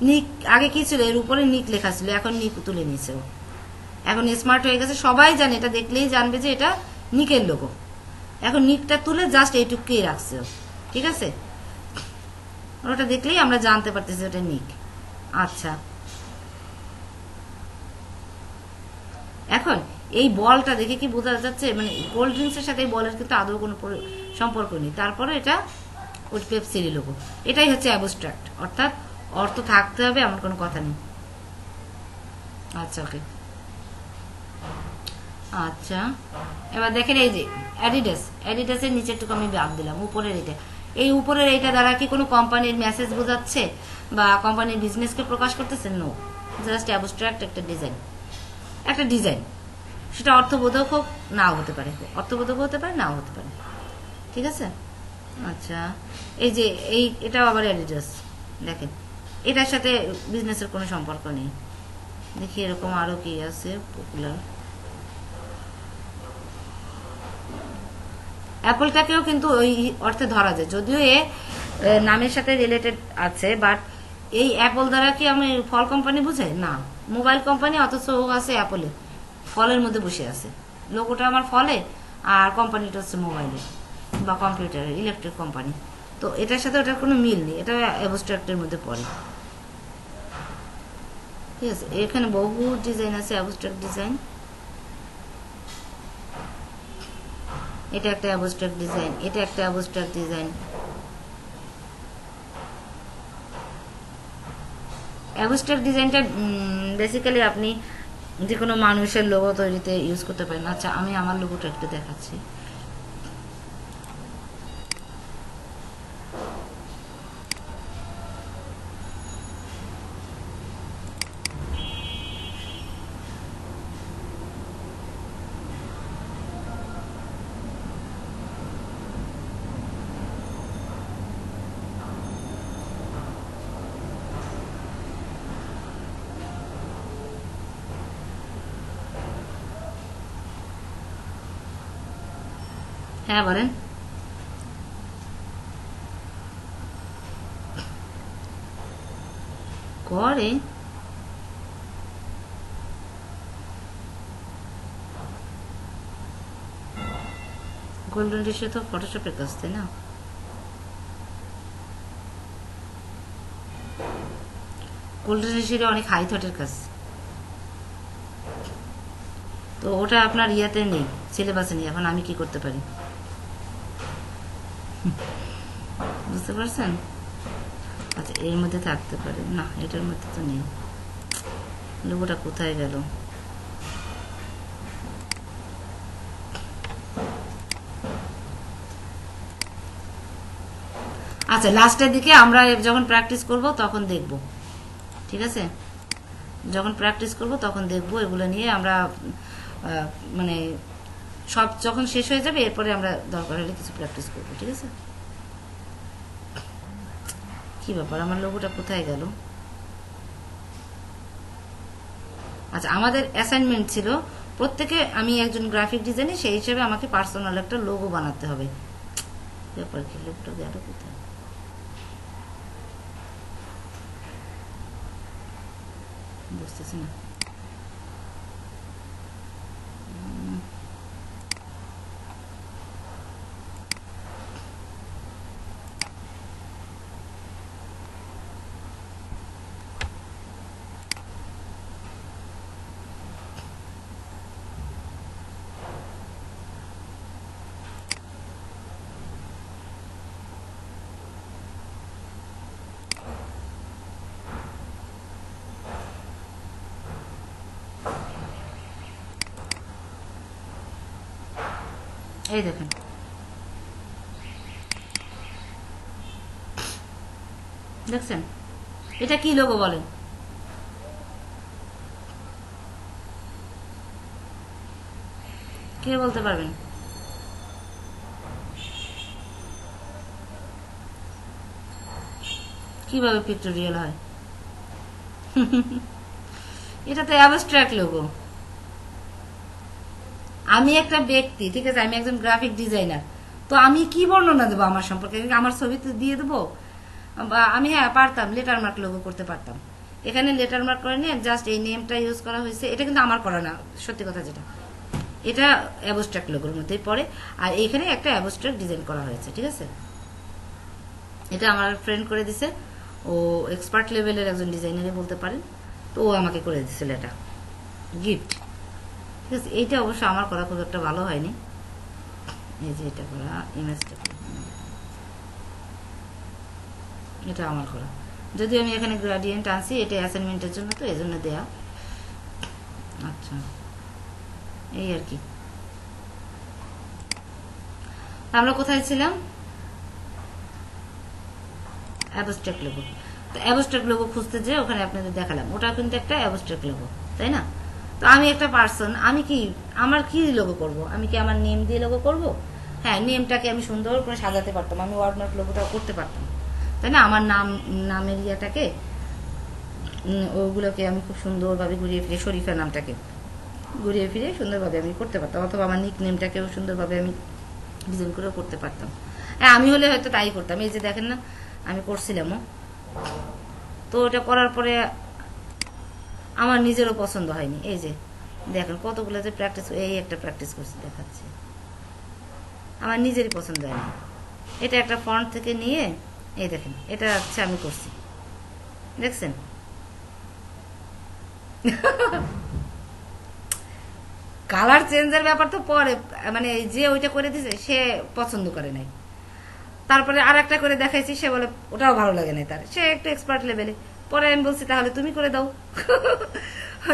নিক আগে কি ছিল, এর উপরে নিক লেখা ছিল, এখন নিক তুলে নিয়েছে ও। এখন স্মার্ট হয়ে গেছে, সবাই জানে, এটা দেখলেই জানবে যে এটা নিকের লোগো। এখন নিকটা তুলে জাস্ট এইটুকুই রাখছে ও, ঠিক আছে? ওটা দেখলেই আমরা জানতে পারতেছি ওটা নিক। আচ্ছা, এখন এই বলটা দেখে কি বোঝা যাচ্ছে, মানে কোল্ড ড্রিঙ্কসের সাথে এই বলের কিন্তু আদৌ কোনো সম্পর্ক নেই, তারপরে এটা ওই পেপসির লোগো। এটাই হচ্ছে অ্যাবস্ট্রাক্ট, অর্থাৎ অর্থ থাকতে হবে এমন কোনো কথা নেই। আচ্ছা, ওকে। আচ্ছা, এবার দেখেন এই যে অ্যাডিডাসের নিচেরটুকু আমি বাদ দিলাম, উপরের এটা, এই উপরের এইটা দ্বারা কি কোনো কোম্পানির মেসেজ বোঝাচ্ছে বা কোম্পানির বিজনেসকে প্রকাশ করতেছে? নো, জাস্ট অ্যাবস্ট্রাক্ট একটা ডিজাইন, সেটা অর্থবোধক হোক, নাও হতে পারে, অর্থবোধক হতে পারে, নাও হতে পারে, ঠিক আছে? আচ্ছা, এই যে এটাও আবার অ্যাডিডাস, দেখেন এটার সাথে বিজনেসের কোনো সম্পর্ক নেই। দেখি এরকম আরো কি আছে পপুলার। অ্যাপলটাকেও কিন্তু ওই অর্থে ধরা যায়, যদিও এ নামের সাথে রিলেটেড আছে, বাট এই অ্যাপল দ্বারা কি আমি ফল কোম্পানি বুঝে না, মোবাইল কোম্পানি, অথচ ও আছে অ্যাপলে, ফলের মধ্যে বসে আছে, লোগোটা আমার ফলে আর কোম্পানিটা হচ্ছে মোবাইলের বা কম্পিউটারের, ইলেকট্রিক কোম্পানি। তো এটার সাথে ওটার কোনো মিল নেই, এটা অ্যাবস্ট্রাক্টের মধ্যে পড়ে, ঠিক আছে? এখানে বহু ডিজাইন আছে, অ্যাবস্ট্রাক্ট ডিজাইন, এটা একটা অ্যাবস্ট্রাক্ট ডিজাইন, এটা একটা অ্যাবস্ট্রাক্ট ডিজাইন। অ্যাবস্ট্রাক্ট ডিজাইনটা বেসিক্যালি আপনি যে কোনো মানুষের লোগো তৈরিতে ইউজ করতে পারেন। আচ্ছা, আমি আমার লোগোটা একটু দেখাচ্ছি। হ্যাঁ, বলেন। করে গোল্ডেন রেশিও তো ফটোশপের কাজ, তাই না? গোল্ডেন রেশিও অনেক হাই থটের কাজ, তো ওটা আপনার ইয়াতে নেই, সিলেবাসে নেই। এখন আমি কি করতে পারি, বুঝতে পারছেন? আচ্ছা, এর মধ্যে থাকতে পারে না, এটার মধ্যে তো নেই, লোগোটা কোথায় গেল? আচ্ছা, লাস্টের দিকে আমরা যখন প্র্যাকটিস করব তখন দেখব, ঠিক আছে? যখন প্র্যাকটিস করব তখন দেখব, এগুলো নিয়ে আমরা মানে সব যখন শেষ হয়ে যাবে এরপরে আমরা দরকার হলে কিছু প্র্যাকটিস করব, ঠিক আছে? কি ব্যাপার, আমার লোগোটা কোথায় গেল? আচ্ছা, আমাদের অ্যাসাইনমেন্ট ছিল প্রত্যেকে, আমি একজন গ্রাফিক ডিজাইনার, সেই হিসেবে আমাকে পার্সোনাল একটা লোগো বানাতে হবে। ব্যাপার কি, লোগোটা গেল কোথায়? বুঝতেছি না। এই দেখেন, দেখছেন এটা কি লোগো বলেন? কে বলতে পারবেন? কিভাবে পিক্টোরিয়াল হয়? এটা তো অ্যাবস্ট্রাক্ট লোগো। আমি একটা ব্যক্তি, ঠিক আছে, আমি একজন গ্রাফিক ডিজাইনার, তো আমি কি বর্ণনা দেবো আমার সম্পর্কে? আমার ছবি তো দিয়ে দেবো? বা আমি হ্যাঁ পারতাম লেটার মার্ক লোগো করতে পারতাম। এখানে লেটার মার্ক করে নিয়ে জাস্ট এই নেমটা ইউজ করা হয়েছে। এটা কিন্তু আমার করা না, সত্যি কথা যেটা, এটা অ্যাবস্ট্রাক্ট লোগোর মধ্যেই পড়ে। আর এইখানে একটা অ্যাবস্ট্রাক্ট ডিজাইন করা হয়েছে, ঠিক আছে। এটা আমার ফ্রেন্ড করে দিছে, ও এক্সপার্ট লেভেলের একজন ডিজাইনারই বলতে পারেন, তো ও আমাকে করে দিছিল এটা গিফট, ঠিক আছে। এইটা অবশ্য আমার করা খুব একটা ভালো হয়নি। এই যে এটা করা ইমেজটা, এটা আমার করা, যদি আমি এখানে গ্রেডিয়েন্ট আনছি, এটা অ্যাসাইনমেন্টের জন্য, তো এই জন্য দেয়া। আচ্ছা, এই আর কি। আমরা কোথায় ছিলাম? Abstract logo. তো অ্যাবস্ট্রাক্ট লোগো খুঁজতে যে ওখানে আপনাদের দেখালাম, ওটা কিন্তু একটা অ্যাবস্ট্রাক্ট লোগো, তাই না? তো আমি একটা পার্সন, আমি কি আমার কি লোগো করব? আমি কি আমার নেম দিয়ে লোগো করব? হ্যাঁ, নেমটাকে আমি সুন্দর করে সাজাতে পারতাম, আমি ওয়ার্ডমার্ক লোগোটাও করতে পারতাম, তাই না? আমার নামের ইয়েটাকে, ওগুলোকে আমি খুব সুন্দরভাবে ঘুরিয়ে ফিরে, শরীফা নামটাকে ঘুরিয়ে ফিরে সুন্দরভাবে আমি করতে পারতাম, অথবা আমার নিক নেমটাকেও সুন্দরভাবে আমি ডিজাইন করেও করতে পারতাম। হ্যাঁ, আমি হলে হয়তো তাই করতাম। এই যে দেখেন না, আমি করছিলামও, তো ওটা করার পরে আমার নিজেরও পছন্দ হয়নি। এই যে দেখেন কতগুলো যে প্র্যাকটিস, এই একটা প্র্যাকটিস করছি দেখাচ্ছে, আমার নিজেরই পছন্দ হয়নি। এটা একটা ফন্ট থেকে নিয়ে, এই দেখেন, এটা হচ্ছে আমি করছি, দেখছেন? কালার চেঞ্জের ব্যাপার তো পরে, মানে যে ওইটা করে দিছে সে পছন্দ করে নাই, তারপরে আর একটা করে দেখাইছি, সে বলে ওটাও ভালো লাগে না তার, সে একটু এক্সপার্ট লেভেলে। পরে আমি বলছি তাহলে তুমি করে দাও।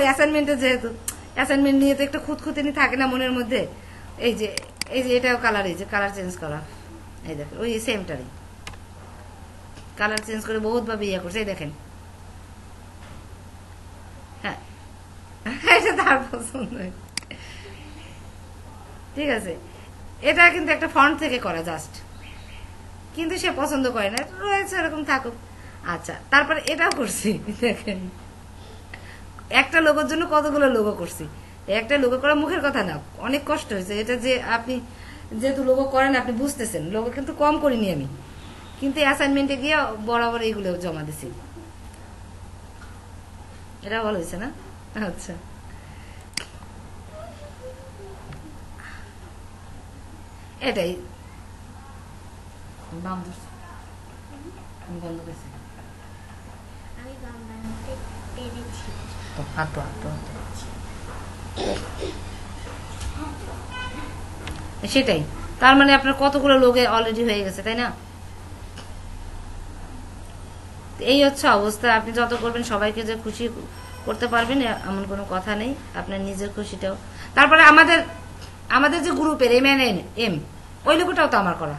অ্যাসাইনমেন্টে যেহেতু, অ্যাসাইনমেন্ট নিয়ে তো একটু খুঁতখুঁতিনি থাকে না মনের মধ্যে। এই যে এটাও কালার, এই যে কালার চেঞ্জ করা, এই দেখেন ওই সেমটারই কালার চেঞ্জ করে বহুত ভাবে ইয়ে করছে, এই দেখেন। হ্যাঁ, এটা তার পছন্দ, ঠিক আছে। এটা কিন্তু একটা ফন্ট থেকে করা জাস্ট, কিন্তু সে পছন্দ করে না, রয়েছে এরকম থাকুক। আচ্ছা, তারপরে এটাও করছি, দেখেন একটা লোগোর জন্য কতগুলো লোগো করছি। একটা লোগো করা মুখের কথা না, অনেক কষ্ট হয়েছে। এটা যে আপনি যেহেতু লোগো করেন, আপনি বুঝতেছেন, লোগো কিন্তু কম করিনি আমি, কিন্তু অ্যাসাইনমেন্টে গিয়ে বরাবর এইগুলো জমা দিছি। এটা ভালো হয়েছে না? আচ্ছা, এটাই বন্ধ করছি। সেটাই, তার মানে আপনার কতগুলো লোকে অলরেডি হয়ে গেছে, তাই না? এই হচ্ছে অবস্থা। আপনি যত করবেন সবাইকে যে খুশি করতে পারবেন এমন কোনো কথা নেই, আপনার নিজের খুশিটাও। তারপরে আমাদের যে গ্রুপের MNM, ওই লোকটাও তো আমার করা।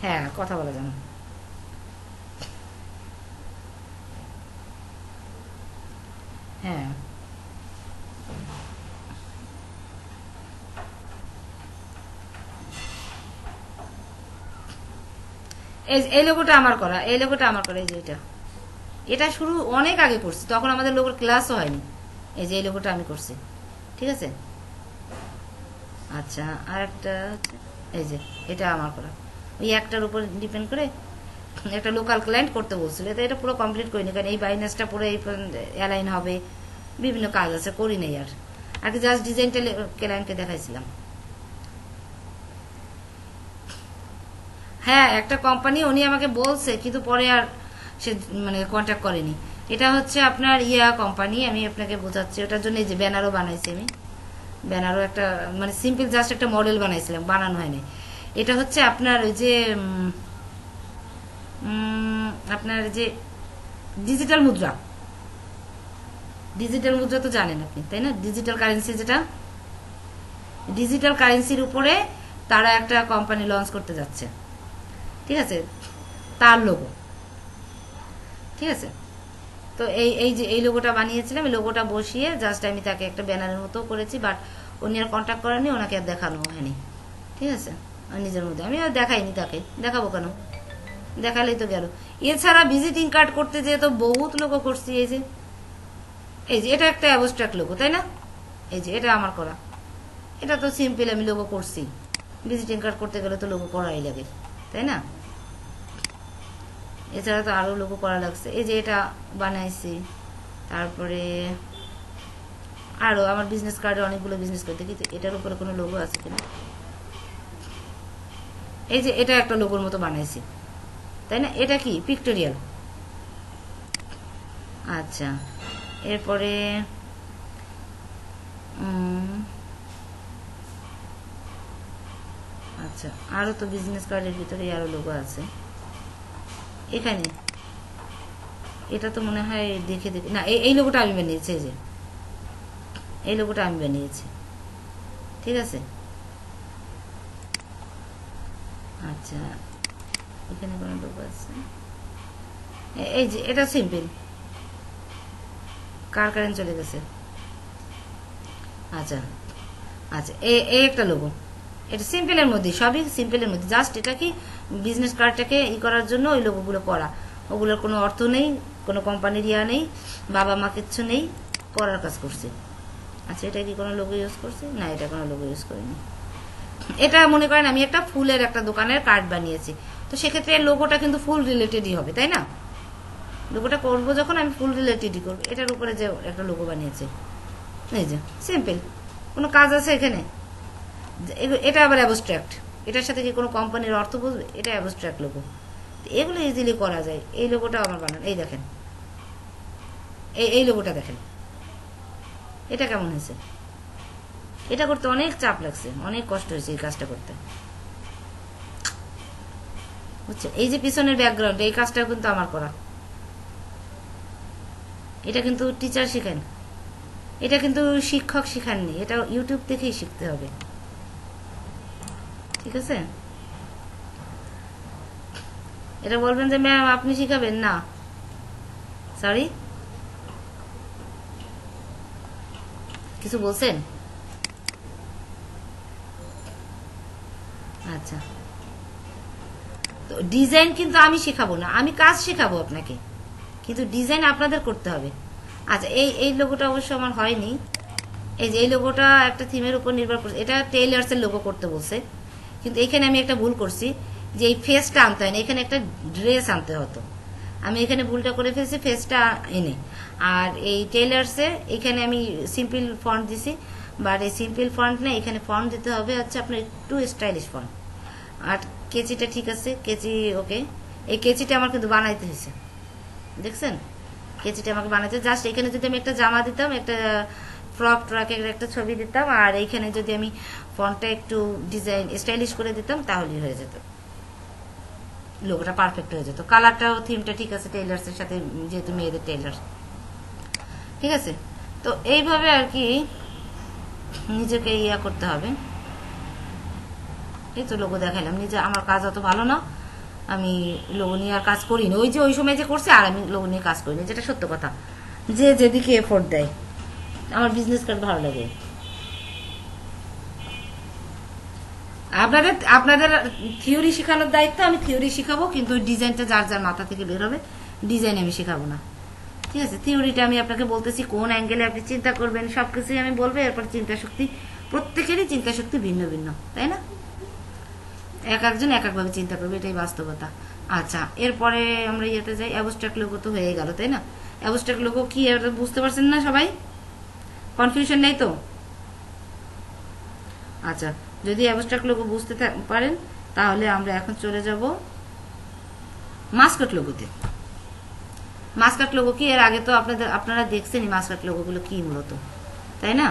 হ্যাঁ, কথা বলা যাবে। হ্যাঁ, এই লোগোটা আমার করা, এই লোগোটা আমার করা, এই যে এটা শুরু অনেক আগে করছি, তখন আমাদের লোগোর ক্লাসও হয়নি। এই যে এই লোগোটা আমি করছি, ঠিক আছে। আচ্ছা, আর একটা এই যে এটা আমার করা, ওই একটার উপর ডিপেন্ড করে একটা লোকাল ক্লায়েন্ট করতে বলছিল, এটা পুরো কমপ্লিট করিনি, কারণ এই বাইনাসটা পুরো এই অ্যালাইন হবে, বিভিন্ন কাজ আছে, করি নাই আর কি, জাস্ট ডিজাইনটা ক্লায়েন্টকে দেখাইছিলাম। হ্যাঁ, একটা কোম্পানি উনি আমাকে বলছে, কিন্তু পরে আর সে মানে কন্ট্যাক্ট করেনি। এটা হচ্ছে আপনার কোম্পানি, আমি আপনাকে বোঝাচ্ছি। ওটার জন্য এই যে ব্যানারও বানাইছি আমি, ব্যানারও একটা মানে সিম্পল জাস্ট একটা মডেল বানাইছিলাম, বানানো হয়নি। এটা হচ্ছে আপনার ওই যে আপনার যে ডিজিটাল মুদ্রা, ডিজিটাল মুদ্রা তো জানেন আপনি, তাই না? ডিজিটাল কারেন্সি, যেটা ডিজিটাল কারেন্সির উপরে তারা একটা কোম্পানি লঞ্চ করতে যাচ্ছে, ঠিক আছে, তার লোগো, ঠিক আছে। তো এই যে এই লোগোটা বানিয়েছিলাম, এই লোগোটা বসিয়ে জাস্ট আমি তাকে একটা ব্যানারের মতো করেছি, বাট উনি আর কন্ট্যাক্ট করেনি, ওনাকে আর দেখানো হয়নি, ঠিক আছে। আর নিজের মধ্যে আমি আর দেখাইনি, তাকে দেখাবো কেন, দেখালেই তো গেল। এছাড়া ভিজিটিং কার্ড করতে যেয়ে তো বহুত লোগো করছি। এই যে এটা একটা অ্যাবস্ট্রাক্ট লোগো, তাই না? এই যে এটা আমার করা, এটা তো সিম্পল, আমি লোগো করছি। ভিজিটিং কার্ড করতে গেলে তো লোগো করাই লাগে, তাই না? এছাড়া তো আরও লোগো করা লাগছে। এই যে এটা বানাইছি, তারপরে আরও আমার বিজনেস কার্ডে অনেকগুলো বিজনেস কার্ড দেখি এটার উপরে কোনো লোগো আছে কিনা। এই যে এটা একটা লোগোর মতো বানাইছি, তাই না? এটা কি পিক্টোরিয়াল। আচ্ছা, এরপরে আচ্ছা, আরও তো বিজনেস কার্ডের ভিতরে আরও লোগো আছে এখানে। এটা তো মনে হয় দেখে দেখে না, এই লোগোটা আমি বানিয়েছি। এই যে এই লোগোটা আমি বানিয়েছি, ঠিক আছে? আচ্ছা, এখানে কোনো লোগো আছে? এই যে এটা সিম্পল, কারেন্ট চলে গেছে। আচ্ছা আচ্ছা, এই একটা লোগো, এটা সিম্পলের মধ্যে, সবই সিম্পলের মধ্যে। জাস্ট এটা কি বিজনেস কার্ডটাকে করার জন্য ওই লোগোগুলো করা। ওগুলোর কোনো অর্থ নেই, কোনো কোম্পানির ইয়া নেই, বাবা মা কিচ্ছু নেই, করার কাজ করছে। আচ্ছা, এটা কি কোনো লোগো ইউজ করছে? না, এটা কোনো লোগো ইউজ করিনি। এটা মনে করেন আমি একটা ফুলের একটা দোকানের কার্ড বানিয়েছি, তো সেক্ষেত্রে লোগোটা কিন্তু ফুল রিলেটেডই হবে, তাই না? লোগোটা করবো যখন আমি ফুল রিলেটেডই করবো। এটার উপরে যে একটা লোগো বানিয়েছি, এই যে সিম্পল, কোনো কাজ আছে এখানে? এটা আবার অ্যাবস্ট্রাক্ট, এটার সাথে কি কোনো কোম্পানির অর্থ বুঝবে? এটা অ্যাবস্ট্রাক্ট লোগো, এগুলো ইজিলি করা যায়। এই লোগোটা আমার বানান, এই দেখেন, এই লোগোটা দেখেন, এটা কেমন হয়েছে? এটা করতে অনেক চাপ লাগছে, অনেক কষ্ট হয়েছে এই কাজটা করতে, বুঝছো? এই যে পিছনের ব্যাকগ্রাউন্ড, এই কাজটা কিন্তু আমার করা। এটা কিন্তু টিচার শিখেন, এটা কিন্তু শিক্ষক শিখাননি, এটা ইউটিউব থেকেই শিখতে হবে, ঠিক আছে? এটা বলবেন যে ম্যাম আপনি শিখাবেন না, সরি, কিছু বলছেন? আচ্ছা, তো ডিজাইন কিন্তু আমি শেখাবো না, আমি কাজ শেখাবো আপনাকে, কিন্তু ডিজাইন আপনাদের করতে হবে। আচ্ছা, এই লোগোটা অবশ্য আমার হয়নি। এই যে এই লোগোটা একটা থিমের উপর নির্ভর করছে, এটা টেইলার্সের লোগো করতে বলছে, কিন্তু এখানে আমি একটা ভুল করছি, যে এই ফেসটা আনতে হয় না, এখানে একটা ড্রেস আনতে হতো। আমি এখানে ভুলটা করে ফেলছি, ফেসটা এনে। আর এই টেইলার্সে এখানে আমি সিম্পল ফন্ট দিছি, বাট এই সিম্পল ফন্ট না, এখানে ফন্ট দিতে হবে হচ্ছে আপনার একটু স্টাইলিশ ফন্ট। আর কেচিটা ঠিক আছে, কেচি ওকে। এই কেচিটা আমার কিন্তু বানাইতে হয়েছে, দেখছেন? কেচিটা আমাকে বানাইতে, জাস্ট এখানে যদি আমি একটা জামা দিতাম, একটা ফ্রক ট্রাকের একটা ছবি দিতাম, আর এইখানে যদি আমি ফন্টটা একটু ডিজাইন স্টাইলিশ করে দিতাম, তাহলেই হয়ে যেত, লোগোটা পারফেক্ট হয়ে যেত। কালারটাও থিমটা ঠিক আছে টেইলার্সের সাথে, যেহেতু মেয়েদের টেইলার্স, ঠিক আছে? তো এইভাবে আর কি নিজেকে ইয়া করতে হবে। এই তো লোগো দেখাইলাম, নিজে আমার কাজ অত ভালো না, আমি লোগো নিয়ে আর কাজ করিনি। ওই যে ওই সময় যে করছে, আর আমি লোগো নিয়ে কাজ করিনি, যেটা সত্য কথা। যে যেদিকে এফোর্ট দেয়, আমার বিজনেস কার্ড ভালো লাগে। আপনাদের আপনাদের থিওরি শেখানোর দায়িত্ব, আমি থিওরি শেখাবো, কিন্তু ডিজাইনটা যার যার মাথা থেকে বের হবে, ডিজাইন আমি শেখাবো না, ঠিক আছে? থিওরিটা আমি আপনাকে বলতেছি, কোন অ্যাঙ্গেলে আপনি চিন্তা করবেন সবকিছুই আমি বলবো। এরপর চিন্তা শক্তি, প্রত্যেকেরই চিন্তা শক্তি ভিন্ন ভিন্ন, তাই না? এক একজন এক একভাবে চিন্তা করবে, এটাই বাস্তবতা। আচ্ছা, এরপরে আমরা ইয়েতে যাই। অ্যাবস্ট্রাক্ট লোগো তো হয়ে গেল, তাই না? অ্যাবস্ট্রাক্ট লোগো কি বুঝতে পারছেন না সবাই? কনফিউশন নেই তো? আচ্ছা, যদি অ্যাবস্ট্রাক্ট লোগো বুঝতে পারেন, তাহলে আমরা এখন চলে যাব মাস্কট লোগোতে। মাস্কট লোগো কি, এর আগে তো আপনারা দেখছেনই মাস্কট লোগোগুলো কি মূলত, তাই না?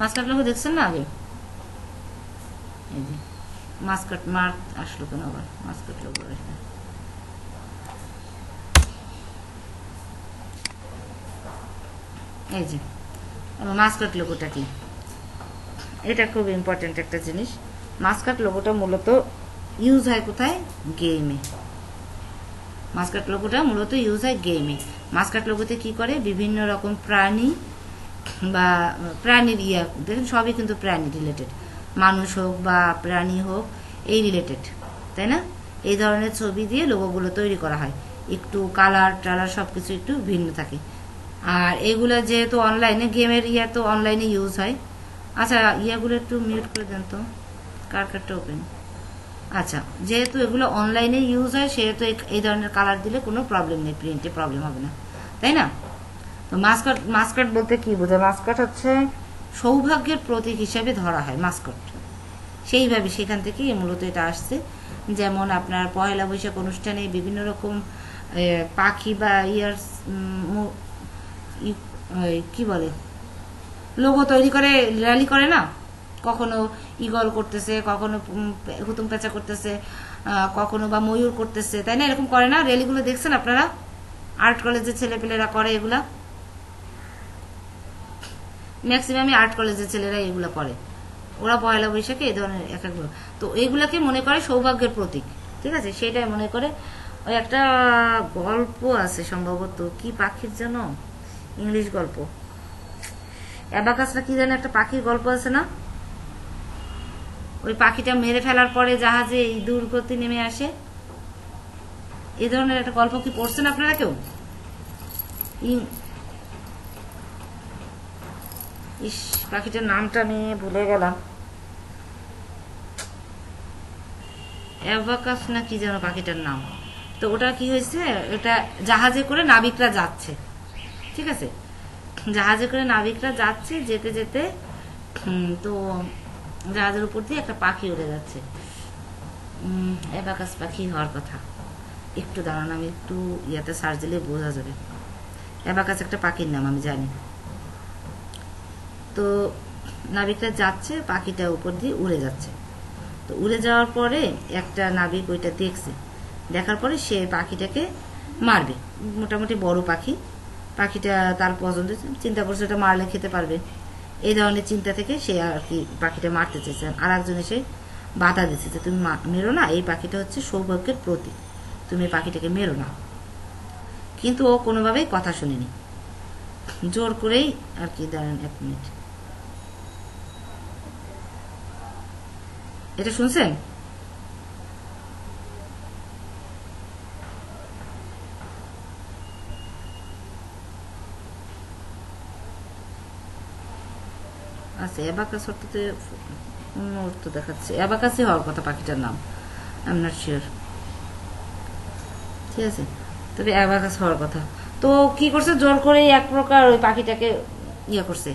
মাস্কট লোগো দেখছেন না আগে? এই যে মাস্কট মার্ক আসলো কেন আবার মাস্কট লোগো? এই যে মাস্কট লোগোটা কি, এটা খুব ইম্পর্টেন্ট একটা জিনিস। মাস্কট লোগোটা মূলত ইউজ হয় কোথায়? গেমে। মাস্কট লোগোটা মূলত ইউজ হয় গেমে। মাস্কট লোগোতে কি করে, বিভিন্ন রকম প্রাণী বা প্রাণীর ইয়া, দেখেন সবই কিন্তু প্রাণী রিলেটেড, মানুষ হোক বা প্রাণী হোক, এই রিলেটেড, তাই না? এই ধরনের ছবি দিয়ে লোগোগুলো তৈরি করা হয়, একটু কালার টালার সব কিছু একটু ভিন্ন থাকে। আর এগুলো যেহেতু অনলাইনে, গেমের ইয়া তো অনলাইনে ইউজ হয়। আচ্ছা ইয়াগুলো একটু মিউট করে দেন তো, কারটা ওপেন। আচ্ছা, যেহেতু এগুলো অনলাইনে ইউজ হয় সেহেতু এই ধরনের কালার দিলে কোনো প্রবলেম নেই, প্রিন্টে প্রবলেম হবে না, তাই না? তো মাস্কট, মাস্কট বলতে কি বোঝায়? মাস্কট হচ্ছে সৌভাগ্যের প্রতীক হিসাবে ধরা হয় মাস্কট, সেইভাবে সেখান থেকে মূলত এটা আসছে। যেমন আপনার পয়লা বৈশাখ অনুষ্ঠানে বিভিন্ন রকম পাখি বা ইয়ার্স কি বলে লোগো তৈরি করে র্যালি করে না, কখনো ইগল করতেছে, কখনো হুতুম পেঁচা করতেছে, কখনো বা ময়ূর করতেছে, তাই না? এরকম করে না র্যালিগুলো, দেখছেন আপনারা? আর্ট কলেজের ছেলেপেলেরা করে এগুলা, ম্যাক্সিমামই আর্ট কলেজের ছেলেরা এগুলো করে। ওরা পয়লা বৈশাখে এই ধরনের এক একগুলো, তো এইগুলাকে মনে করে সৌভাগ্যের প্রতীক, ঠিক আছে? সেটাই মনে করে। ওই একটা গল্প আছে সম্ভবত, কি পাখির যেন, ইংলিশ গল্প, অ্যাবাকাস না কি যেন একটা পাখির গল্প আছে না? ওই পাখিটা মেরে ফেলার পরে জাহাজে এই দুর্গতি নেমে আসে, এ ধরনের একটা গল্প কি পড়ছেন আপনারা কেউ? ইস, পাখিটার নামটা আমি ভুলে গেলাম, অ্যাবাকাস না কি যেন পাখিটার নাম। তো ওটা কি হয়েছে, এটা জাহাজে করে নাবিকরা যাচ্ছে, ঠিক আছে? জাহাজে করে নাবিকরা যাচ্ছে, যেতে যেতে তো জাহাজের উপর দিয়ে একটা পাখি উড়ে যাচ্ছে, অ্যাবাকাস পাখি হওয়ার কথা। একটু দাঁড়ান, আমি একটু ইয়াতে সার্চ দিলে বোঝা যাবে। অ্যাবাকাস একটা পাখির নাম, আমি জানি। তো নাবিকরা যাচ্ছে, পাখিটা উপর দিয়ে উড়ে যাচ্ছে। তো উড়ে যাওয়ার পরে একটা নাবিক ওইটা দেখছে, দেখার পরে সে পাখিটাকে মারবে। মোটামুটি বড় পাখি, পাখিটা তার পছন্দ, চিন্তা করছে ওটা মারলে খেতে পারবে, এই ধরনের চিন্তা থেকে সে আর কি পাখিটা মারতে চেয়েছে। আর একজন এসে বাধা দিচ্ছে যে তুমি মেরো না, এই পাখিটা হচ্ছে সৌভাগ্যের প্রতীক, তুমি পাখিটাকে মেরো না। কিন্তু ও কোনোভাবেই কথা শুনেনি, জোর করেই আর কি। দাঁড়ান এক মিনিট, এটা শুনছেন? আচ্ছা, অ্যাবাকাস অর্থতে অন্য অর্থ দেখাচ্ছে, অ্যাবাকাসই হওয়ার কথা পাখিটার নাম, আই এম নট শিওর, ঠিক আছে? তবে অ্যাবাকাস হওয়ার কথা। তো কি করছে, জোর করে এক প্রকার ওই পাখিটাকে ইয়ে করছে,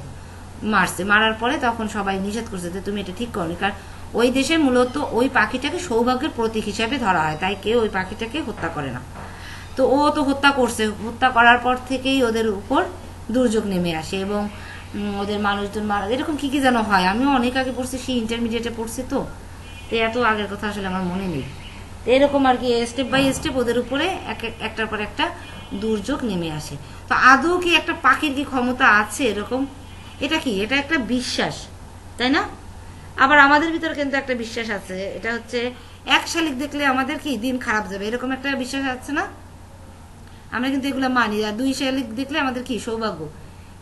মারছে। মারার পরে তখন সবাই নিষেধ করছে যে তুমি এটা ঠিক করনি, কারণ ওই দেশে মূলত ওই পাখিটাকে সৌভাগ্যের প্রতীক হিসাবে ধরা হয়, তাই কেউ ওই পাখিটাকে হত্যা করে না। তো ও তো হত্যা করছে, হত্যা করার পর থেকেই ওদের উপর দুর্যোগ নেমে আসে এবং ওদের মানুষজন মারা, এরকম কি কি যেন হয়। আমিও অনেক আগে পড়ছি, সেই ইন্টারমিডিয়েটে পড়ছি, তো এত আগের কথা আসলে আমার মনে নেই। তো এরকম আর কি স্টেপ বাই স্টেপ ওদের উপরে একটার পর একটা দুর্যোগ নেমে আসে। তো আদৌ কি একটা পাখির কি ক্ষমতা আছে এরকম? এটা কি, এটা একটা বিশ্বাস, তাই না? আবার আমাদের ভিতরে কিন্তু একটা বিশ্বাস আছে, এটা হচ্ছে এক শালিক দেখলে আমাদের কি দিন খারাপ যাবে, এরকম একটা বিশ্বাস আছে না? আমরা কিন্তু এগুলো মানি। আর দুই শালিক দেখলে আমাদের কি সৌভাগ্য,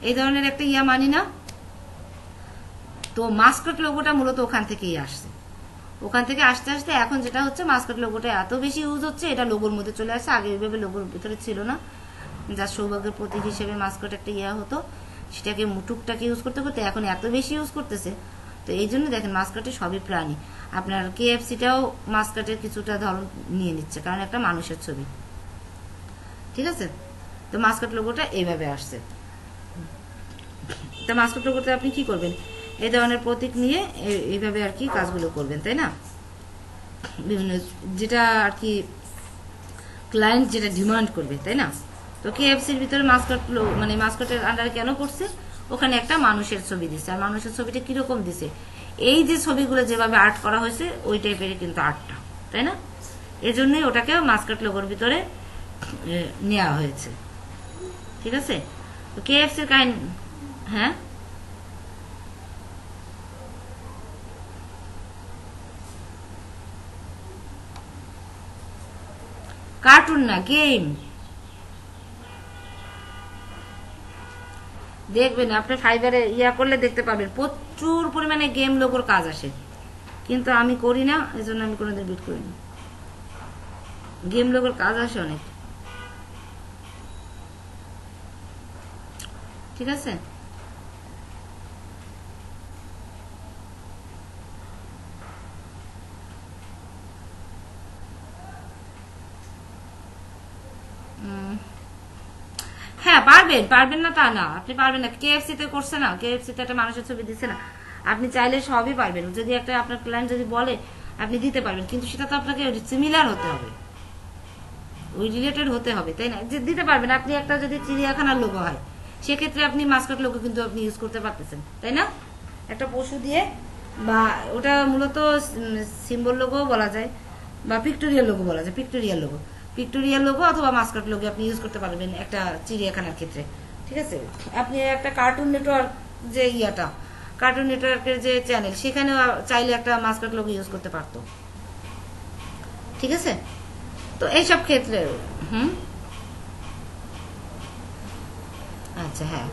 এই ধরনের একটা ইয়া মানি না? তো মাস্কট লোগোটা মূলত ওখান থেকেই আসছে। ওখান থেকে আস্তে আস্তে এখন যেটা হচ্ছে, মাস্কট লোগোটা এত বেশি ইউজ হচ্ছে, এটা লোগোর মধ্যে চলে আসছে। আগে এইভাবে লোগোর ভিতরে ছিল না, যার সৌভাগ্যের প্রতীক হিসেবে মাস্কট একটা ইয়া হতো, সেটাকে টুকটাকে ইউজ করতে করতে এখন এত বেশি ইউজ করতেছে। তো এই জন্য দেখেন মাস্কটে সবই প্রাণী। আপনার কেএফসিটাও মাস্কটের কিছুটা ধরন নিয়ে নিচ্ছে, কারণ একটা মানুষের ছবি, ঠিক আছে? তো মাস্কট লোগোটা এইভাবে আসছে। তা মাস্কট লোগোতে আপনি কি করবেন, এই ধরনের প্রতীক নিয়ে এইভাবে আর কি কাজগুলো করবেন, তাই না? বিভিন্ন যেটা আর কি ক্লায়েন্ট যেটা ডিমান্ড করবে, তাই না? তো কেএফসির ভিতরে মাস্কট মানে মাস্কটের আন্ডারে কেন করছে, ওখানে একটা মানুষের ছবি দিছে। আর মানুষের ছবিটা কিরকম দিছে, এই যে ছবিগুলো যেভাবে আর্ট করা হয়েছে ওই টাইপের কিন্তু আর্টটা, তাই না? এজন্যই ওটাকে মাস্কট লোগোর ভিতরে নেওয়া হয়েছে, ঠিক আছে? তো কেএফসির কাহিনী, হ্যাঁ কার্টুন না, গেম। দেখবেন আপনি ফাইবারে ইয়া করলে দেখতে পাবেন প্রচুর পরিমাণে গেম লোগোর কাজ আসে, কিন্তু আমি করি না, এই জন্য আমি কোনোদিন বিট করি না। গেম লোগোর কাজ আসে অনেক, ঠিক আছে। হ্যাঁ পারবেন, পারবেন না তা না, আপনি পারবেন না। কেএফসি তে করছে না, কেএফসি তে একটা মানুষের ছবি দিচ্ছে না, আপনি চাইলে সবই পারবেন। যদি একটা আপনার ক্লায়েন্ট যদি বলে আপনি দিতে পারবেন, কিন্তু সেটা তো আপনাকে সিমিলার হতে হবে, ওই রিলেটেড হতে হবে, তাই না? যে দিতে পারবেন আপনি একটা যদি চিড়িয়াখানার লোগো হয়, সেক্ষেত্রে আপনি মাস্কট লোগো কিন্তু আপনি ইউজ করতে পারতেছেন, তাই না? একটা পশু দিয়ে, বা ওটা মূলত সিম্বল লোগো বলা যায়, বা পিক্টোরিয়াল লোগো বলা যায়, পিক্টোরিয়াল লোগো অথবা মাস্কট লোগো আপনি ইউজ করতে পারবেন একটা চিড়িয়াখানার ক্ষেত্রে, ঠিক আছে। আপনি একটা কার্টুন নেটওয়ার্ক যে ইয়াটা, কার্টুন নেটওয়ার্কের যে চ্যানেল, সেখানেও চাইলে একটা মাস্কট লোগো ইউজ করতে পারতো, ঠিক আছে। তো এইসব ক্ষেত্রে আচ্ছা হ্যাঁ,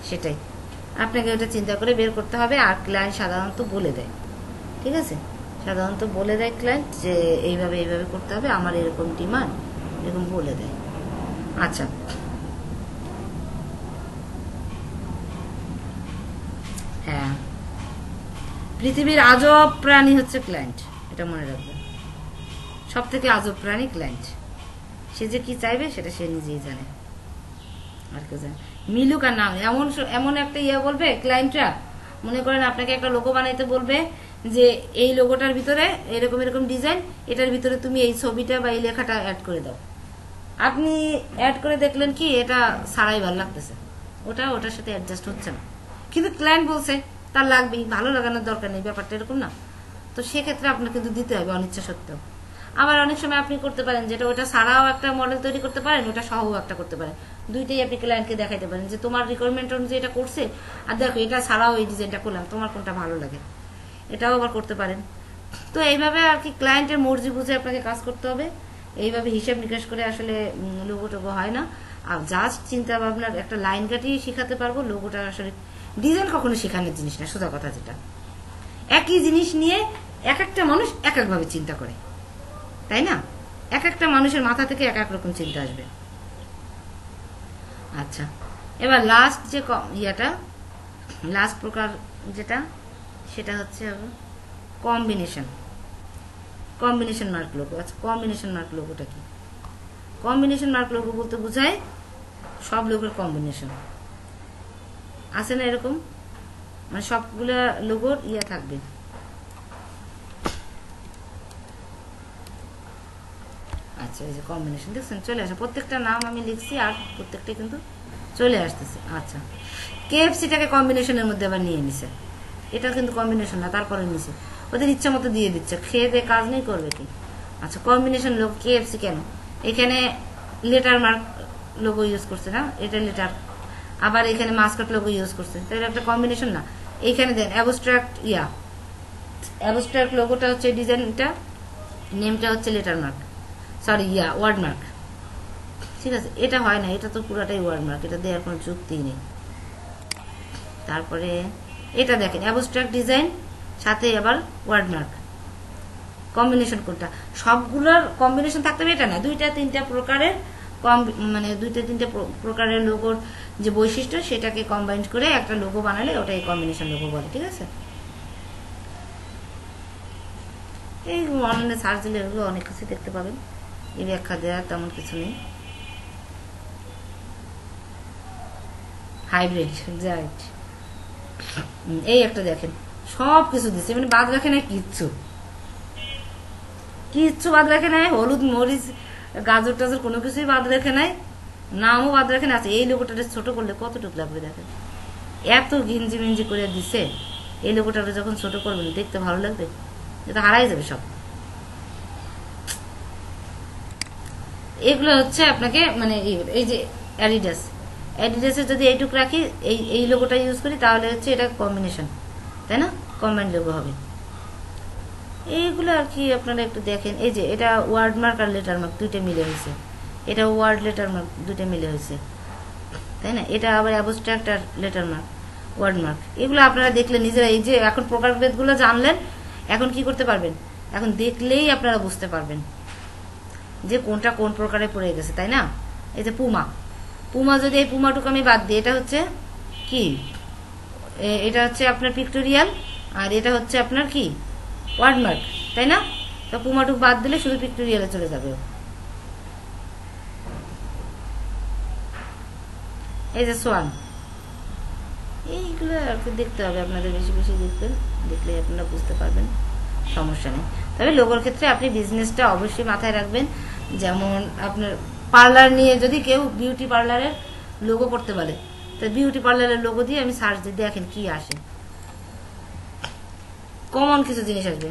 সেটাই আপনাকে ওটা চিন্তা করে বের করতে হবে। আর ক্লায়েন্ট সাধারণত বলে দেয়, ঠিক আছে, সাধারণত বলে দেয় ক্লায়েন্ট যে এইভাবে এইভাবে করতে হবে, আমার এরকম ডিমান্ড, এরকম বলে দেয়। আচ্ছা, হ্যাঁ, পৃথিবীর আজব প্রাণী হচ্ছে ক্লায়েন্ট, এটা মনে রাখবেন। সব থেকে আজব প্রাণী ক্লায়েন্ট, সে যে কি চাইবে সেটা সে নিজেই জানে, আর কেউ জানে। মিলুক আর নাম, এমন এমন একটা ইয়ে বলবে ক্লায়েন্টরা, মনে করেন আপনাকে একটা লোগো বানাইতে বলবে যে এই লোগোটার ভিতরে এরকম এরকম ডিজাইন, এটার ভিতরে তুমি এই ছবিটা বা এই লেখাটা অ্যাড করে দাও। আপনি অ্যাড করে দেখলেন কি এটা সারাই ভালো লাগতেছে, ওটার সাথে অ্যাডজাস্ট হচ্ছে না, কিন্তু ক্লায়েন্ট বলছে তার লাগবেই, ভালো লাগানোর দরকার নেই, ব্যাপারটা এরকম না। তো সেক্ষেত্রে আপনার কিন্তু দিতে হবে অনিচ্ছা সত্ত্বেও। আবার অনেক সময় আপনি করতে পারেন যেটা ওটা ছাড়াও একটা মডেল তৈরি করতে পারেন, ওটা সহও একটা করতে পারেন, দুইটাই আপনি ক্লায়েন্টকে দেখাইতে পারেন যে তোমার রিকোয়ারমেন্ট অনুযায়ী এটা করছে, আর দেখো এটা ছাড়াও এই ডিজাইনটা করলাম, তোমার কোনটা ভালো লাগে, এটাও আবার করতে পারেন। তো এইভাবে আর কি ক্লায়েন্টের মর্জি বুঝে আপনাকে কাজ করতে হবে। এইভাবে হিসাব নিকাশ করে আসলে লোগো টোগো হয় না। আর জাস্ট চিন্তা ভাবনার একটা লাইন কাটিয়ে শিখাতে পারবো, লোগোটা আসলে ডিজাইন কখনো শেখানোর জিনিস না, সোজা কথা যেটা। একই জিনিস নিয়ে এক একটা মানুষ এক একভাবে চিন্তা করে, তাই না? এক একটা মানুষের মাথা থেকে এক এক রকম চিন্তা আসবে। আচ্ছা, এবার লাস্ট যে ইয়াটা, লাস্ট প্রকার যেটা, সেটা হচ্ছে কম্বিনেশন, কম্বিনেশন মার্ক লোগো। আচ্ছা, কম্বিনেশন মার্ক লোগোটা কি? কম্বিনেশন মার্ক লোগো বলতে বোঝায় সব লোগোর কম্বিনেশন আছে না, এরকম মানে সবগুলা লোগোর ইয়া থাকবে। আচ্ছা, এই যে কম্বিনেশন দেখছেন চলে আসে, প্রত্যেকটা নাম আমি লিখছি আর প্রত্যেকটাই কিন্তু চলে আসতেছে। আচ্ছা, কেএফসিটাকে কম্বিনেশনের মধ্যে আবার নিয়ে নিছে, এটা কিন্তু কম্বিনেশন না, তারপরে নিছে, ওদের ইচ্ছা মতো দিয়ে দিচ্ছে, খেয়ে দিয়ে কাজ নেই, করবে কি। আচ্ছা, কম্বিনেশন লোগো কেএফসি কেন? এখানে লেটার মার্ক লোগো ইউজ করছে না, এটা লেটার, আবার এখানে মাস্কট লোগো ইউজ করছে, তো এটা একটা কম্বিনেশন না। এইখানে দেন অ্যাবস্ট্রাক্ট অ্যাবস্ট্রাক্ট লোগোটা হচ্ছে ডিজাইনটা, নেমটা হচ্ছে letter mark, sorry word mark, ঠিক আছে। এটা হয় না, এটা তো পুরাটাই ওয়ার্ড মার্ক, এটা দেওয়ার কোনো যুক্তি নেই। তারপরে এটা দেখেন অ্যাবস্ট্রাক্ট ডিজাইন, সাথে আবার ওয়ার্ড মার্ক, কম্বিনেশন কোনটা? সবগুলোর কম্বিনেশন থাকতে হবে এটা না, দুইটা তিনটা প্রকারের মানে দুইটা তিনটা প্রকারের লোগোর যে বৈশিষ্ট্য সেটাকে কম্বাইন করে একটা লোগো বানালে ওটাই কম্বিনেশন লোগো বলে, ঠিক আছে। এই অনলাইনে সার্চ দিলে এগুলো অনেক কিছু দেখতে পাবেন, এই ব্যাখ্যা দেওয়ার তেমন কিছু নেই। হাইব্রিড রাইট, এই একটা দেখেন সব কিছু দিচ্ছে, মানে বাদ রাখে না কিচ্ছু, কিচ্ছু বাদ রাখে নাই, হলুদ মরিচ গাজর টাজর কোনো কিছুই বাদ রেখে নাই, নামও বাদ রাখে না। আছে এই লোগোটা ছোট করলে কতটুকু লাগবে দেখেন, এত গিঞ্জি মিঞ্জি করে দিছে, এই লোগোটাকে যখন ছোট করবেন দেখতে ভালো লাগবে, এটা হারাই যাবে সব। এগুলো হচ্ছে আপনাকে মানে এই যে অ্যাডিডাসের যদি এইটুক রাখি, এই লোগোটা ইউজ করি, তাহলে হচ্ছে এটা কম্বিনেশন, তাই না, কম্বাইন্ড লোগো হবে। এইগুলো আর কি আপনারা একটু দেখেন, এই যে এটা ওয়ার্ড মার্ক আর লেটার মার্ক দুইটা মিলে হয়েছে, এটা ওয়ার্ড লেটার মার্ক দুইটা মিলে হয়েছে, তাই না। এটা আবার অ্যাবস্ট্রাক্ট আর লেটার মার্ক, ওয়ার্ড মার্ক, এগুলো আপনারা দেখলে নিজেরা, এই যে এখন প্রকারভেদগুলো জানলেন, এখন কি করতে পারবেন, এখন দেখলেই আপনারা বুঝতে পারবেন যে কোনটা কোন প্রকারে পড়ে গেছে, তাই না? এই যে পুমা, পুমা যদি এই পুমাটুকু আমি বাদ দিই, এটা হচ্ছে কি, এটা হচ্ছে আপনার পিক্টোরিয়াল, আর এটা হচ্ছে আপনার কি ওয়ার্ডমার্ক, তাই না? তো পুমাটুকু বাদ দিলে শুধু পিক্টোরিয়ালে চলে যাবে। এই যে সোয়ান, এইগুলো আর কি দেখতে হবে আপনাদের, বেশি বেশি দেখবেন, দেখলে আপনারা বুঝতে পারবেন, সমস্যা নেই। তবে লোগোর ক্ষেত্রে আপনি বিজনেসটা অবশ্যই মাথায় রাখবেন। যেমন আপনার পার্লার নিয়ে যদি কেউ বিউটি পার্লারের লোগো করতে বলে, তো বিউটি পার্লারের লোগো দিয়ে আমি সার্চ দিয়ে দেখেন কি আসে, কমন কিছু জিনিস আসবে।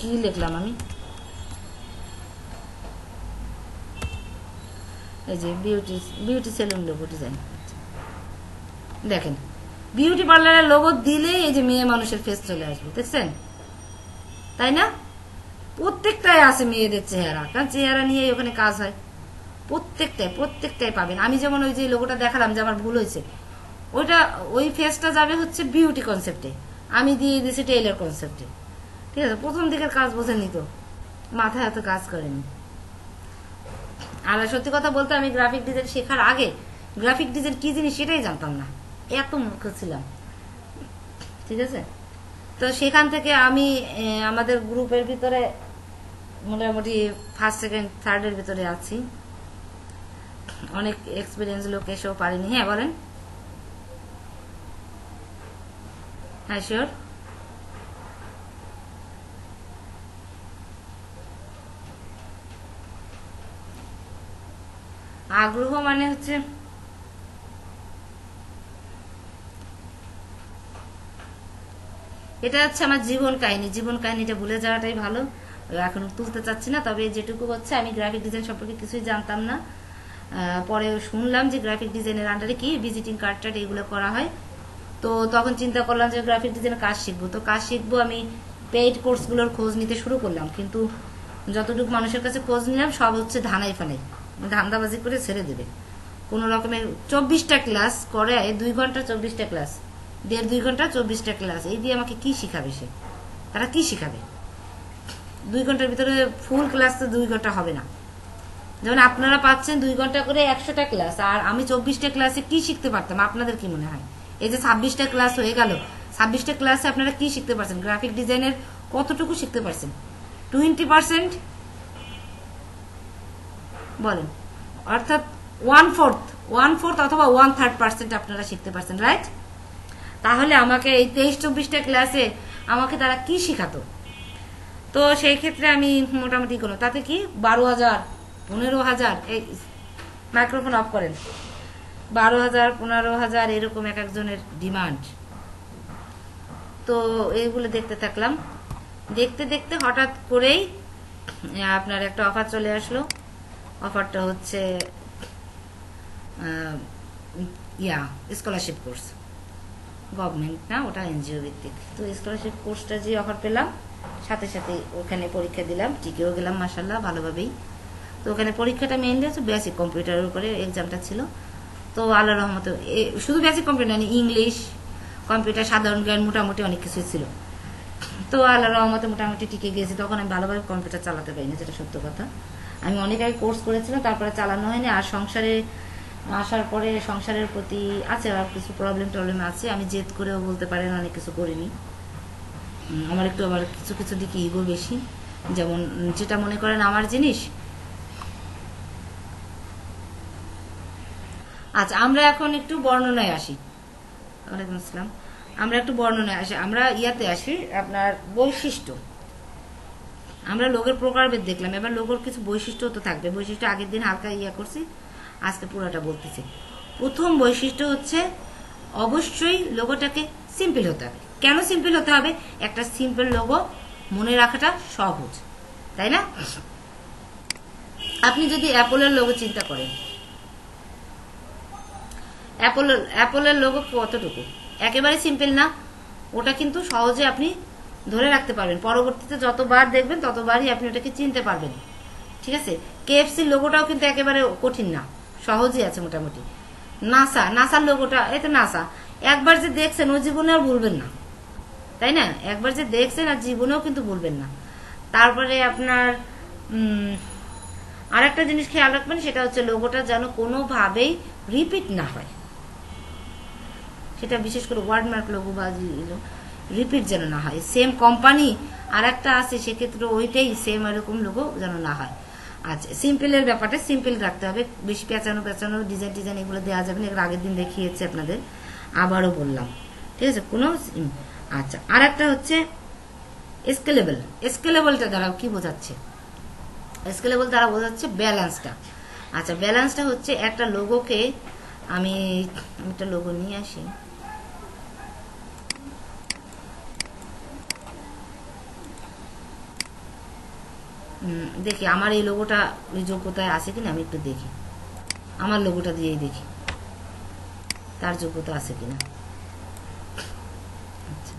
কি লিখলাম আমি, এই যে বিউটি সেলুন লোগো ডিজাইন, দেখেন বিউটি পার্লারের লোগো দিলেই এই যে মেয়ে মানুষের ফেস চলে আসবে, দেখছেন? তাই না? প্রত্যেকটাই আছে মেয়েদের চেহারা, কারণ চেহারা নিয়ে ওখানে কাজ হয়। প্রত্যেকটাই পাবেন। আমি যেমন ওই যে লোগোটা দেখালাম যে আমার ভুল হয়েছে, ওইটা ওই ফেসটা যাবে হচ্ছে বিউটি কনসেপ্টে, আমি দিয়ে দিয়েছি টেইলার কনসেপ্টে। ঠিক আছে, প্রথম দিকের কাজ বোঝেনি তো, মাথায় এত কাজ করেনি। আর সত্যি কথা বলতে আমি গ্রাফিক ডিজাইন শেখার আগে গ্রাফিক ডিজাইন কি জিনিস সেটাই জানতাম না, এত মূর্খ ছিলাম। ঠিক আছে, তো সেখান থেকে আমি আমাদের গ্রুপের ভিতরে মোটামুটি ফার্স্ট সেকেন্ড থার্ডের ভিতরে আছি। অনেক এক্সপিরিয়েন্স লোক এসেও পারেনি। হ্যাঁ বলেন। হ্যাঁ শিওর। আগ্রহ মানে হচ্ছে এটা হচ্ছে আমার জীবন কাহিনীটা ভুলে যাওয়াটাই ভালো, এখন তুলতে চাচ্ছি না। তবে যেটুকু হচ্ছে আমি গ্রাফিক ডিজাইন সম্পর্কে কিছুই জানতাম না, পরে শুনলাম যে গ্রাফিক ডিজাইনের আন্ডারে কি ভিজিটিং কার্ড টার্ড এগুলো করা হয়। তো তখন চিন্তা করলাম যে গ্রাফিক ডিজাইনের কাজ শিখবো, তো কাজ শিখবো আমি পেইড কোর্সগুলোর খোঁজ নিতে শুরু করলাম। কিন্তু যতটুকু মানুষের কাছে খোঁজ নিলাম সব হচ্ছে ধানাই ফানাই, ধান্দাবাজি করে ছেড়ে দেবে। কোনো রকমের 24টা ক্লাস করে, 2 ঘন্টা 24টা ক্লাস, 1.5-2 ঘন্টা 24টা ক্লাস, এই দিয়ে আমাকে কি শিখাবে সে? তারা কি শিখাবে? 2 ঘন্টার ভিতরে ফুল ক্লাস তো 2 ঘন্টা হবে না। যেমন আপনারা পাচ্ছেন 2 ঘন্টা করে 100টা ক্লাস, আর আমি 24টা ক্লাসে কি শিখতে পারতাম? আপনাদের কি মনে হয়? এই যে 26টা ক্লাস হয়ে গেল, 26টা ক্লাসে আপনারা কি শিখতে পারছেন? গ্রাফিক ডিজাইনের কতটুকু শিখতে পারছেন? 20% বলেন, অর্থাৎ 1/4 অথবা 1/3% আপনারা শিখতে পারছেন, রাইট? তাহলে আমাকে এই 23-24টা ক্লাসে আমাকে তারা কি শিখাতো? তো সেই ক্ষেত্রে আমি মোটামুটি কোনো, তাতে কি 12,000 15,000, এই মাইক্রোফোন অফ করেন, 12,000 15,000 এরকম এক একজনের ডিমান্ড। তো এইগুলো দেখতে থাকলাম, দেখতে দেখতে হঠাৎ করেই আপনার একটা অফার চলে আসলো। অফারটা হচ্ছে স্কলারশিপ কোর্স, গভর্নমেন্ট না, ওটা এনজিও ভিত্তিক। তো স্কলারশিপ কোর্সটা যে অফার পেলাম, সাথে সাথে ওখানে পরীক্ষা দিলাম, টিকেও গেলাম মাশাল্লাহ ভালোভাবেই। তো ওখানে পরীক্ষাটা মেইনলি হচ্ছে বেসিক কম্পিউটারের উপরে এক্সামটা ছিল। তো আল্লাহর রহমতে শুধু বেসিক কম্পিউটার না, ইংলিশ, কম্পিউটার, সাধারণ জ্ঞান, মোটামুটি অনেক কিছুই ছিল। তো আল্লাহর রহমতে মোটামুটি টিকে গিয়েছি। তখন আমি ভালোভাবে কম্পিউটার চালাতে পারিনি, যেটা সত্য কথা। আমি অনেক আগে কোর্স করেছিলাম, তারপরে চালানো হয়নি। আর সংসারে আসার পরে সংসারের প্রতি আছে আর কিছু প্রবলেম আছে, আমি জেদ করেও বলতে পারেন অনেক কিছু করিনি। আমার একটু আবার কিছু কিছু দিকে ইগো বেশি, যেমন যেটা মনে করেন আমার জিনিস। আচ্ছা, আমরা এখন একটু বর্ণনায় আসি। ওয়ালাইকুম আসসালাম। আমরা একটু বর্ণনায় আসি, আমরা ইয়াতে আসি আপনার বৈশিষ্ট্য। আমরা লোগের প্রকারভেদ দেখলাম, এবার লোগোর কিছু বৈশিষ্ট্য তো থাকবে। বৈশিষ্ট্য আগের দিন হালকা করছি, আজকে পুরোটা বলতেছি। প্রথম বৈশিষ্ট্য হচ্ছে অবশ্যই লোগোটাকে সিম্পল হতে হবে। কেন সিম্পল হতে হবে? একটা সিম্পল লোগো মনে রাখাটা সহজ, তাই না? আপনি যদি অ্যাপলের লোগো চিন্তা করেন, অ্যাপলের লোগো কতটুকু একেবারে সিম্পল না, ওটা কিন্তু সহজে আপনি ধরে রাখতে পারবেন। পরবর্তীতে যতবার দেখবেন ততবারই আপনি ওটাকে চিনতে পারবেন। ঠিক আছে, কেএফসির লোগোটাও কিন্তু একেবারে কঠিন না, সহজই আছে মোটামুটি। নাসার লোগোটা, এতে নাসা একবার যে দেখছেন ও জীবনে আর ভুলবেন না, তাই না? একবার যে দেখছেন আর জীবনেও কিন্তু ভুলবেন না। তারপরে আপনার আর একটা জিনিস খেয়াল রাখবেন, সেটা হচ্ছে লোগোটা যেন কোনোভাবেই রিপিট না হয়। সেটা বিশেষ করে ওয়ার্ডমার্ক লোগো বা রিপিট যেন না হয়। সেম কোম্পানি আর একটা আছে, সেক্ষেত্রে ওইটাই সেম এরকম লোগো যেন না হয়। আচ্ছা, সিম্পলের ব্যাপারটা সিম্পল রাখতে হবে, বেশি পেঁচানো ডিজাইন এগুলো দেওয়া যাবে না, এগুলো আগের দিন দেখিয়েছি আপনাদের, আবারও বললাম, ঠিক আছে? কোনো আচ্ছা, আর একটা হচ্ছে স্কেলেবল। স্কেলেবলটা দ্বারা কি বোঝাচ্ছে? স্কেলেবল দ্বারা বোঝাচ্ছে ব্যালেন্সটা। আচ্ছা, ব্যালেন্সটা হচ্ছে একটা লোগোকে আমি একটা লোগো নিয়ে আসি, দেখি আমার এই লোগোটা ওই যোগ্যতায় আছে কিনা, আমি একটু দেখি, আমার লোগোটা দিয়েই দেখি তার যোগ্যতা আছে কিনা। আচ্ছা,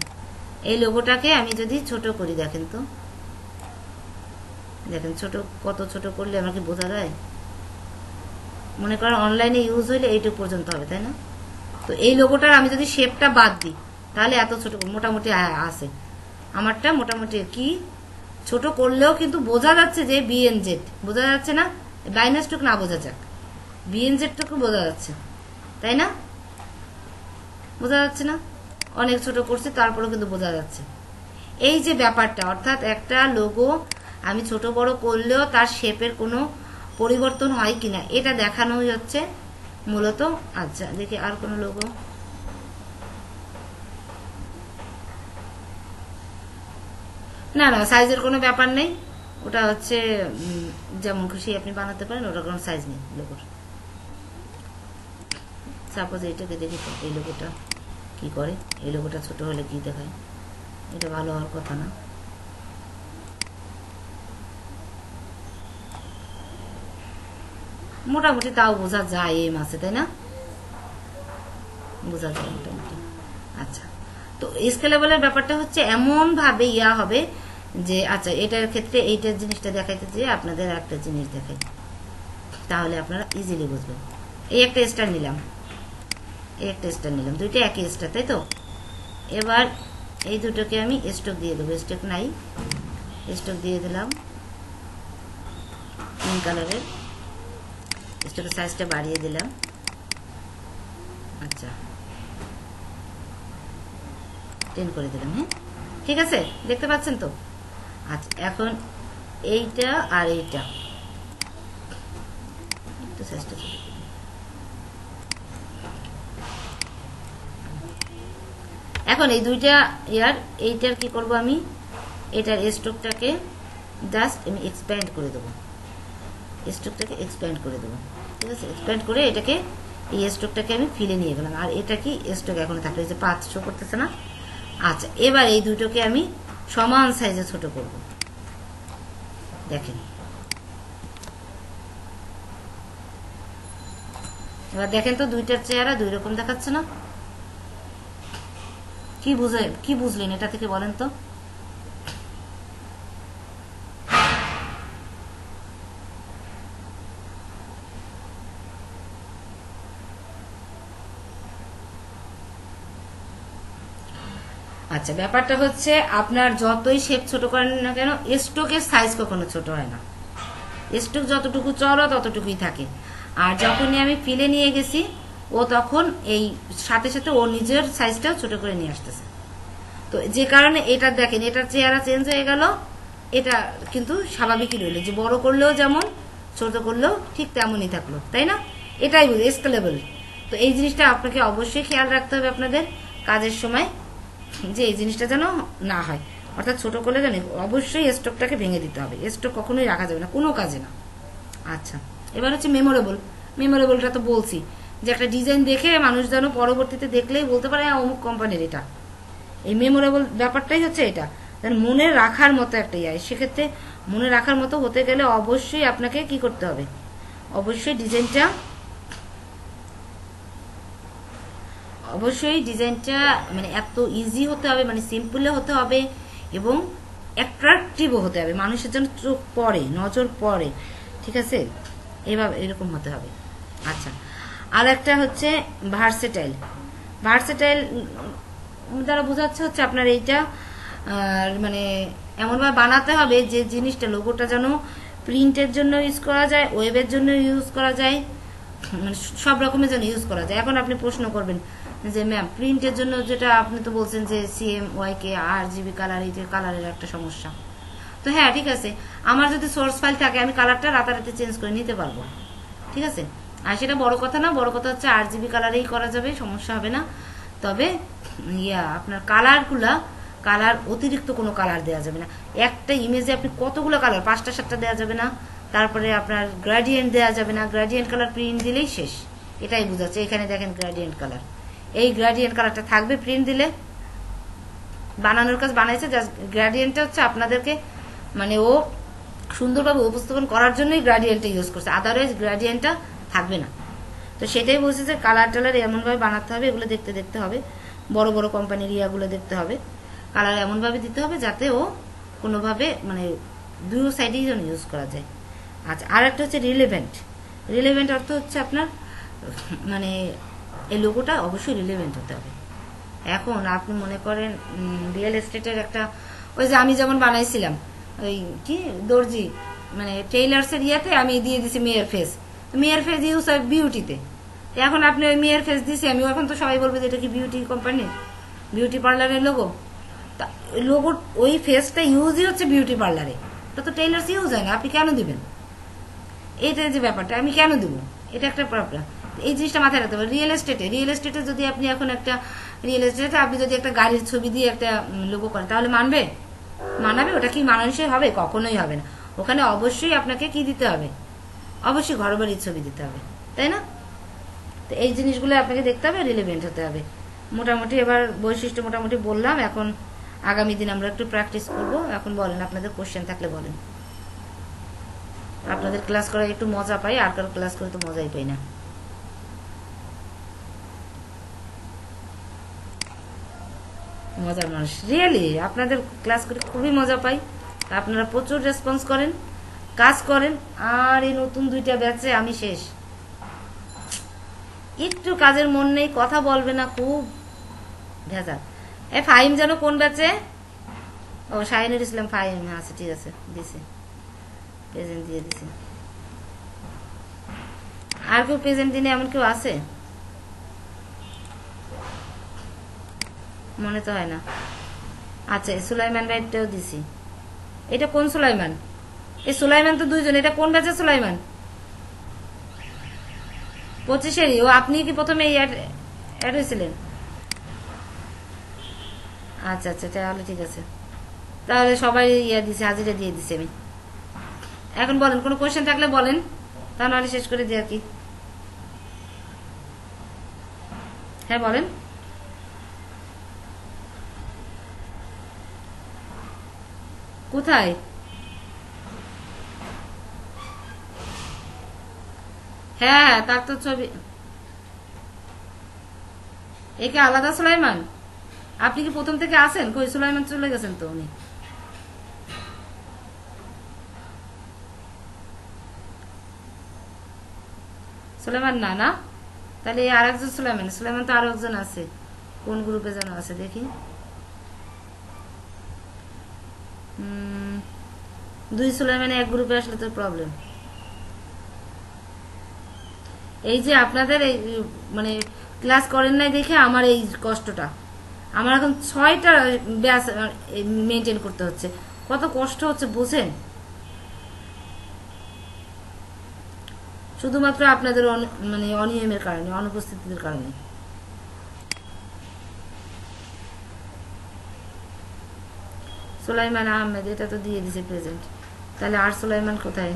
এই লোগোটাকে আমি যদি ছোট করি, দেখেন তো, দেখেন ছোট, কত ছোট করলে আমাকে বোঝা যায়? মনে করেন অনলাইনে ইউজ হইলে এইটুকু পর্যন্ত হবে, তাই না? তো এই লোগোটার আমি যদি শেপটা বাদ দিই, তাহলে এত ছোট মোটামুটি আছে। আমারটা মোটামুটি কি ছোট করলেও কিন্তু বোঝা যাচ্ছে যে বিএনজেড, বোঝা যাচ্ছে না? বাইনাসটুকু না বোঝা যাক, বিএনজেডটুকু বোঝা যাচ্ছে, তাই না? বোঝা যাচ্ছে না? অনেক ছোট করছি তারপরেও কিন্তু বোঝা যাচ্ছে। এই যে ব্যাপারটা, অর্থাৎ একটা লোগো আমি ছোট বড় করলেও তার শেপের কোনো পরিবর্তন হয় কিনা, এটা দেখানোই হচ্ছে মূলত। আচ্ছা, দেখি আর কোনো লোগো। না না, সাইজের কোনো ব্যাপার নেই, ওটা হচ্ছে যেমন খুশি আপনি বানাতে পারেন, ওটা কোনো সাইজ নেই লোগোর। সাপোজ এইটাকে দেখি তো, এই লোগোটা কি করে, এই লোগোটা ছোট হলে কি দেখায়, এটা ভালো হওয়ার কথা না। মোটামুটি তাও বোঝা যায় এই মাসে, তাই না? বোঝা যায় মোটামুটি। আচ্ছা, তো স্কেলেবলের ব্যাপারটা হচ্ছে এমন ভাবে ইয়া হবে যে, আচ্ছা এটার ক্ষেত্রে এইটার জিনিসটা দেখাইতে যে আপনাদের একটা জিনিস দেখাই, তাহলে আপনারা ইজিলি বুঝবেন। এই একটা স্টার নিলাম, এই একটা স্টার নিলাম, দুইটা একই স্টার, তাই তো? এবার এই দুটোকে আমি স্ট্রোক দিয়ে দেবো, স্ট্রোক নাই, স্ট্রোক দিয়ে দিলাম পিঙ্ক কালারের, স্ট্রোকের সাইজটা বাড়িয়ে দিলাম। আচ্ছা, 10 করে দিলাম। হ্যাঁ, ঠিক আছে, দেখতে পাচ্ছেন তো? আচ্ছা, এখন এইটা আর এইটা একটু সাইজটা, এখন এই দুইটা ইয়ার এইটার কি করব আমি, এটার স্ট্রোকটাকে জাস্ট আমি এক্সপ্যান্ড করে দেবো, স্ট্রোকটাকে এক্সপ্যান্ড করে দেবো, ঠিক আছে? এক্সপ্যান্ড করে এটাকে, এই স্ট্রোকটাকে আমি ফিলে নিয়ে গেলাম, আর এটা কি স্ট্রোক এখন থাকলে যে 5 শো করতেছে না। আচ্ছা, এবার এই দুটোকে আমি সমান সাইজে ছোট করব, দেখেন। এবার দেখেন তো দুইটার চেহারা দুই রকম দেখাচ্ছে না? কি বুঝলেন এটা থেকে বলেন তো? আচ্ছা, ব্যাপারটা হচ্ছে আপনার যতই শেপ ছোট করেন না কেন, স্ট্রোকের সাইজ কখনো ছোট হয় না। স্ট্রোক যতটুকু চড়ো ততটুকুই থাকে। আর যখনই আমি ফিলে নিয়ে গেছি, ও তখন এই সাথে সাথে ও নিজের সাইজটাও ছোট করে নিয়ে আসতেছে। তো যে কারণে এটা দেখেন, এটার চেহারা চেঞ্জ হয়ে গেল, এটা কিন্তু স্বাভাবিকই রইল, যে বড় করলেও যেমন ছোট করলেও ঠিক তেমনই থাকলো, তাই না? এটাই বুঝি স্কেলেবল। তো এই জিনিসটা আপনাকে অবশ্যই খেয়াল রাখতে হবে আপনাদের কাজের সময়, যে এই জিনিসটা যেন না হয়। অর্থাৎ ছোট করলে জানি অবশ্যই স্টকটাকে ভেঙে দিতে হবে, স্টক কখনোই রাখা যাবে না কোনো কাজে না। আচ্ছা, এবার হচ্ছে মেমোরেবল। মেমোরেবলটা তো বলছি যে একটা ডিজাইন দেখে মানুষ যেন পরবর্তীতে দেখলেই বলতে পারে অমুক কোম্পানির এটা। এই মেমোরেবল ব্যাপারটাই হচ্ছে এটা, মনে রাখার মতো একটা ইয়ে। সেক্ষেত্রে মনে রাখার মতো হতে গেলে অবশ্যই আপনাকে কি করতে হবে, অবশ্যই ডিজাইনটা মানে এত ইজি হতে হবে, মানে সিম্পলে হতে হবে এবং অ্যাট্রাকটিভও হতে হবে, মানুষের জন্য চোখ পড়ে, নজর পড়ে, ঠিক আছে? এভাবে এরকম হতে হবে। আচ্ছা, আর একটা হচ্ছে ভার্সেটাইল। ভার্সেটাইল দ্বারা বোঝাচ্ছে হচ্ছে আপনার এইটা মানে এমনভাবে বানাতে হবে যে জিনিসটা লোগোটা যেন প্রিন্টের জন্য ইউজ করা যায়, ওয়েবের জন্য ইউজ করা যায়, মানে সব রকমের জন্য ইউজ করা যায়। এখন আপনি প্রশ্ন করবেন যে ম্যাম প্রিন্টের জন্য যেটা আপনি তো বলছেন যে CMYK RGB কালার, এই যে কালারের একটা সমস্যা, তো হ্যাঁ ঠিক আছে, আমার যদি সোর্স ফাইল থাকে আমি কালারটা রাতারাতি চেঞ্জ করে নিতে পারবো, ঠিক আছে। আর সেটা বড় কথা না, বড় কথা হচ্ছে RGB কালারেই করা যাবে, সমস্যা হবে না। তবে আপনার কালার অতিরিক্ত কোনো কালার দেওয়া যাবে না। একটা ইমেজে আপনি কতগুলো কালার, 5টা 7টা দেওয়া যাবে না। তারপরে আপনার গ্রেডিয়েন্ট দেওয়া যাবে না, গ্রেডিয়েন্ট কালার প্রিন্ট দিলেই শেষ, এটাই বোঝাচ্ছে। এখানে দেখেন গ্রেডিয়েন্ট কালার, এই গ্রেডিয়েন্ট কালারটা থাকবে প্রিন্ট দিলে। বানানোর কাজ বানাইছে, জাস্ট গ্রেডিয়েন্টটা হচ্ছে আপনাদেরকে মানে ও সুন্দরভাবে উপস্থাপন করার জন্যই গ্রেডিয়েন্টটা ইউজ করছে, আদারওয়াইজ গ্রেডিয়েন্টটা থাকবে না। তো সেটাই বলছে যে কালার টালার এমনভাবে বানাতে হবে, এগুলো দেখতে দেখতে হবে, বড় বড় কোম্পানির ইয়াগুলো দেখতে হবে, কালার এমনভাবে দিতে হবে যাতে ও কোনোভাবে মানে দুই সাইডেই যেন ইউজ করা যায়। আচ্ছা, আর একটা হচ্ছে রিলেভেন্ট অর্থ হচ্ছে আপনার মানে এই লোগোটা অবশ্যই রিলেভেন্ট হতে হবে। এখন আপনি মনে করেন রিয়েল এস্টেটের একটা, ওই যে আমি যেমন বানাইছিলাম ওই কি দর্জি মানে টেইলার্সের ইয়েতে আমি দিয়ে দিছি মেয়ের ফেস, মেয়ের ফেস ইউজ হয় বিউটিতে। এখন আপনি ওই মেয়ের ফেস দিছি আমি, এখন তো সবাই বলবে যে এটা কি বিউটি কোম্পানির, বিউটি পার্লারের লোগো। তা লোগো ওই ফেসটা ইউজই হচ্ছে বিউটি পার্লারে, ওটা তো টেইলার্স ইউজ হয় না, আপনি কেন দিবেন? এইটা যে ব্যাপারটা আমি কেন দেবো, এটা একটা প্রবলেম। এই জিনিসটা মাথায় রাখতে হবে। রিয়েল এস্টেটে যদি আপনি এখন একটা আপনি যদি একটা গাড়ির ছবি দিয়ে একটা লোগো করেন তাহলে মানাবে? ওটা কি মানানসই হবে? কখনোই হবে না। ওখানে অবশ্যই আপনাকে কি দিতে হবে, অবশ্যই ঘরবাড়ির ছবি দিতে হবে, তাই না? তো এই জিনিসগুলো আপনাকে দেখতে হবে, রিলেভেন্ট হতে হবে। মোটামুটি এবার বৈশিষ্ট্য মোটামুটি বললাম, এখন আগামী দিন আমরা একটু প্র্যাকটিস করব। এখন বলেন, আপনাদের কোশ্চেন থাকলে বলেন। আপনাদের ক্লাস করে একটু মজা পাই, আর কারো ক্লাস করে তো মজাই পাই না। মজার মানুষ রিয়েলি, আপনাদের ক্লাস করে খুবই মজা পাই, আপনারা প্রচুর রেসপন্স করেন, কাজ করেন। আর এই নতুন 2টা ব্যাচে আমি শেষ, একটু কাজের মন নেই, কথা বলবে না, খুব ভেজা। ফাহিম যেন কোন ব্যাচে? ও শাহিনুর ইসলাম ফাহিম, আচ্ছা ঠিক আছে, দিছে প্রেজেন্ট দিয়ে দিছে। আর কেউ প্রেজেন্ট দিনে এমন কেউ আছে? মনে তো হয় না। আচ্ছা, সুলাইমান ভাইটাও দিছি। এটা কোন সুলাইমান? এই সুলাইমান তো 2জন, এটা কোন ব্যাচের সুলাইমান? 25-এরই। ও আপনি কি প্রথমে অ্যাড হয়েছিলেন? আচ্ছা আচ্ছা, তাহলে ঠিক আছে, তাহলে সবাই দিছে, হাজিরা দিয়ে দিছি আমি। এখন বলেন, কোনো কোয়েশ্চেন থাকলে বলেন, তা নাহলে শেষ করে দিই আর কি। হ্যাঁ বলেন। কোথায়? হ্যাঁ তার তো ছবি। একে আলাদা সুলাইমান? আপনি কি প্রথম থেকে আসেন? কই সুলাইমান চলে গেছেন তো উনি। সুলাইমান না, না তাহলে আর একজন সুলাইমান তো আরো একজন আছে, কোন গ্রুপে যেন আছে দেখি। 2 সুলাইমান এক গ্রুপে আসলে তো প্রবলেম। এই যে আপনাদের এই মানে ক্লাস করেন নাই দেখে আমার এই কষ্টটা, আমার এখন 6টা ব্যাচ মেনটেন করতে হচ্ছে, কত কষ্ট হচ্ছে বুঝেন? শুধুমাত্র আপনাদের মানে অনিয়মের কারণে, অনুপস্থিতির কারণে। সুলাইমান আহমেদ, এটা তো দিয়ে দিছে প্রেজেন্ট, তাহলে আর সুলাইমান কোথায়?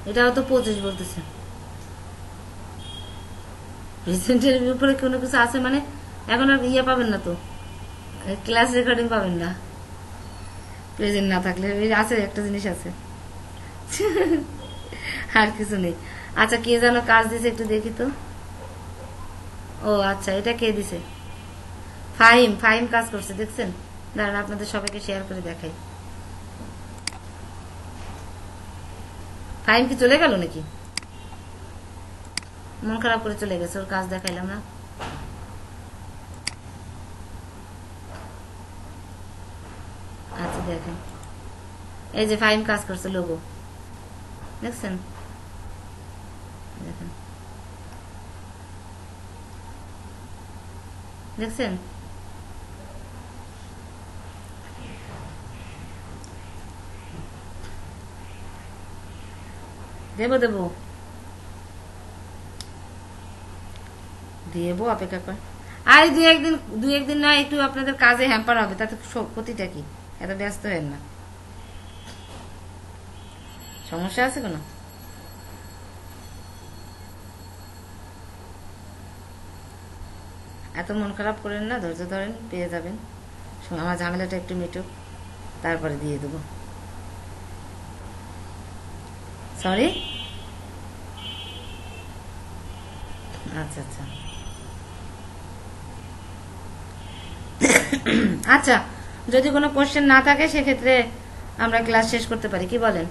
এটাও তো 25 বলতেছে। প্রেজেন্টের উপরে কোনো কিছু আছে মানে এখন আর পাবেন না তো, ক্লাস রেকর্ডিং পাবেন না প্রেজেন্ট না থাকলে। আছে একটা জিনিস আছে, আর কিছু নেই। আচ্ছা, কে যেন কাজ দিছে একটু দেখি তো। ও আচ্ছা, এটা কে দিছে? ফাহিম কাজ করছে, দেখছেন? দাঁড়ান আপনাদের সবাইকে শেয়ার করে দেখাই। ফাইন কি চলে গেল নাকি? মন খারাপ করে চলে গেছে, ওর কাজ দেখাইলাম না। আচ্ছা দেখেন, এই যে ফাইন কাজ করছে, লোগো দেখছেন? দেখেন, দেখছেন? দেবো দেবো দেবো, অপেক্ষা কর। আর দুই একদিন না একটু আপনাদের কাজে হ্যাম্পার হবে, তাতে ক্ষতিটা কি? এত ব্যস্ত হেন না। সমস্যা আছে কোনো? এত মন খারাপ করেন না, ধৈর্য ধরেন, পেয়ে যাবেন। আমার ঝামেলাটা একটু মিটুক, তারপরে দিয়ে দেবো। সরি। আচ্ছা আচ্ছা আচ্ছা, যদি কোনো কোশ্চেন না থাকে সেক্ষেত্রে আমরা ক্লাস শেষ করতে পারি, কি বলেন?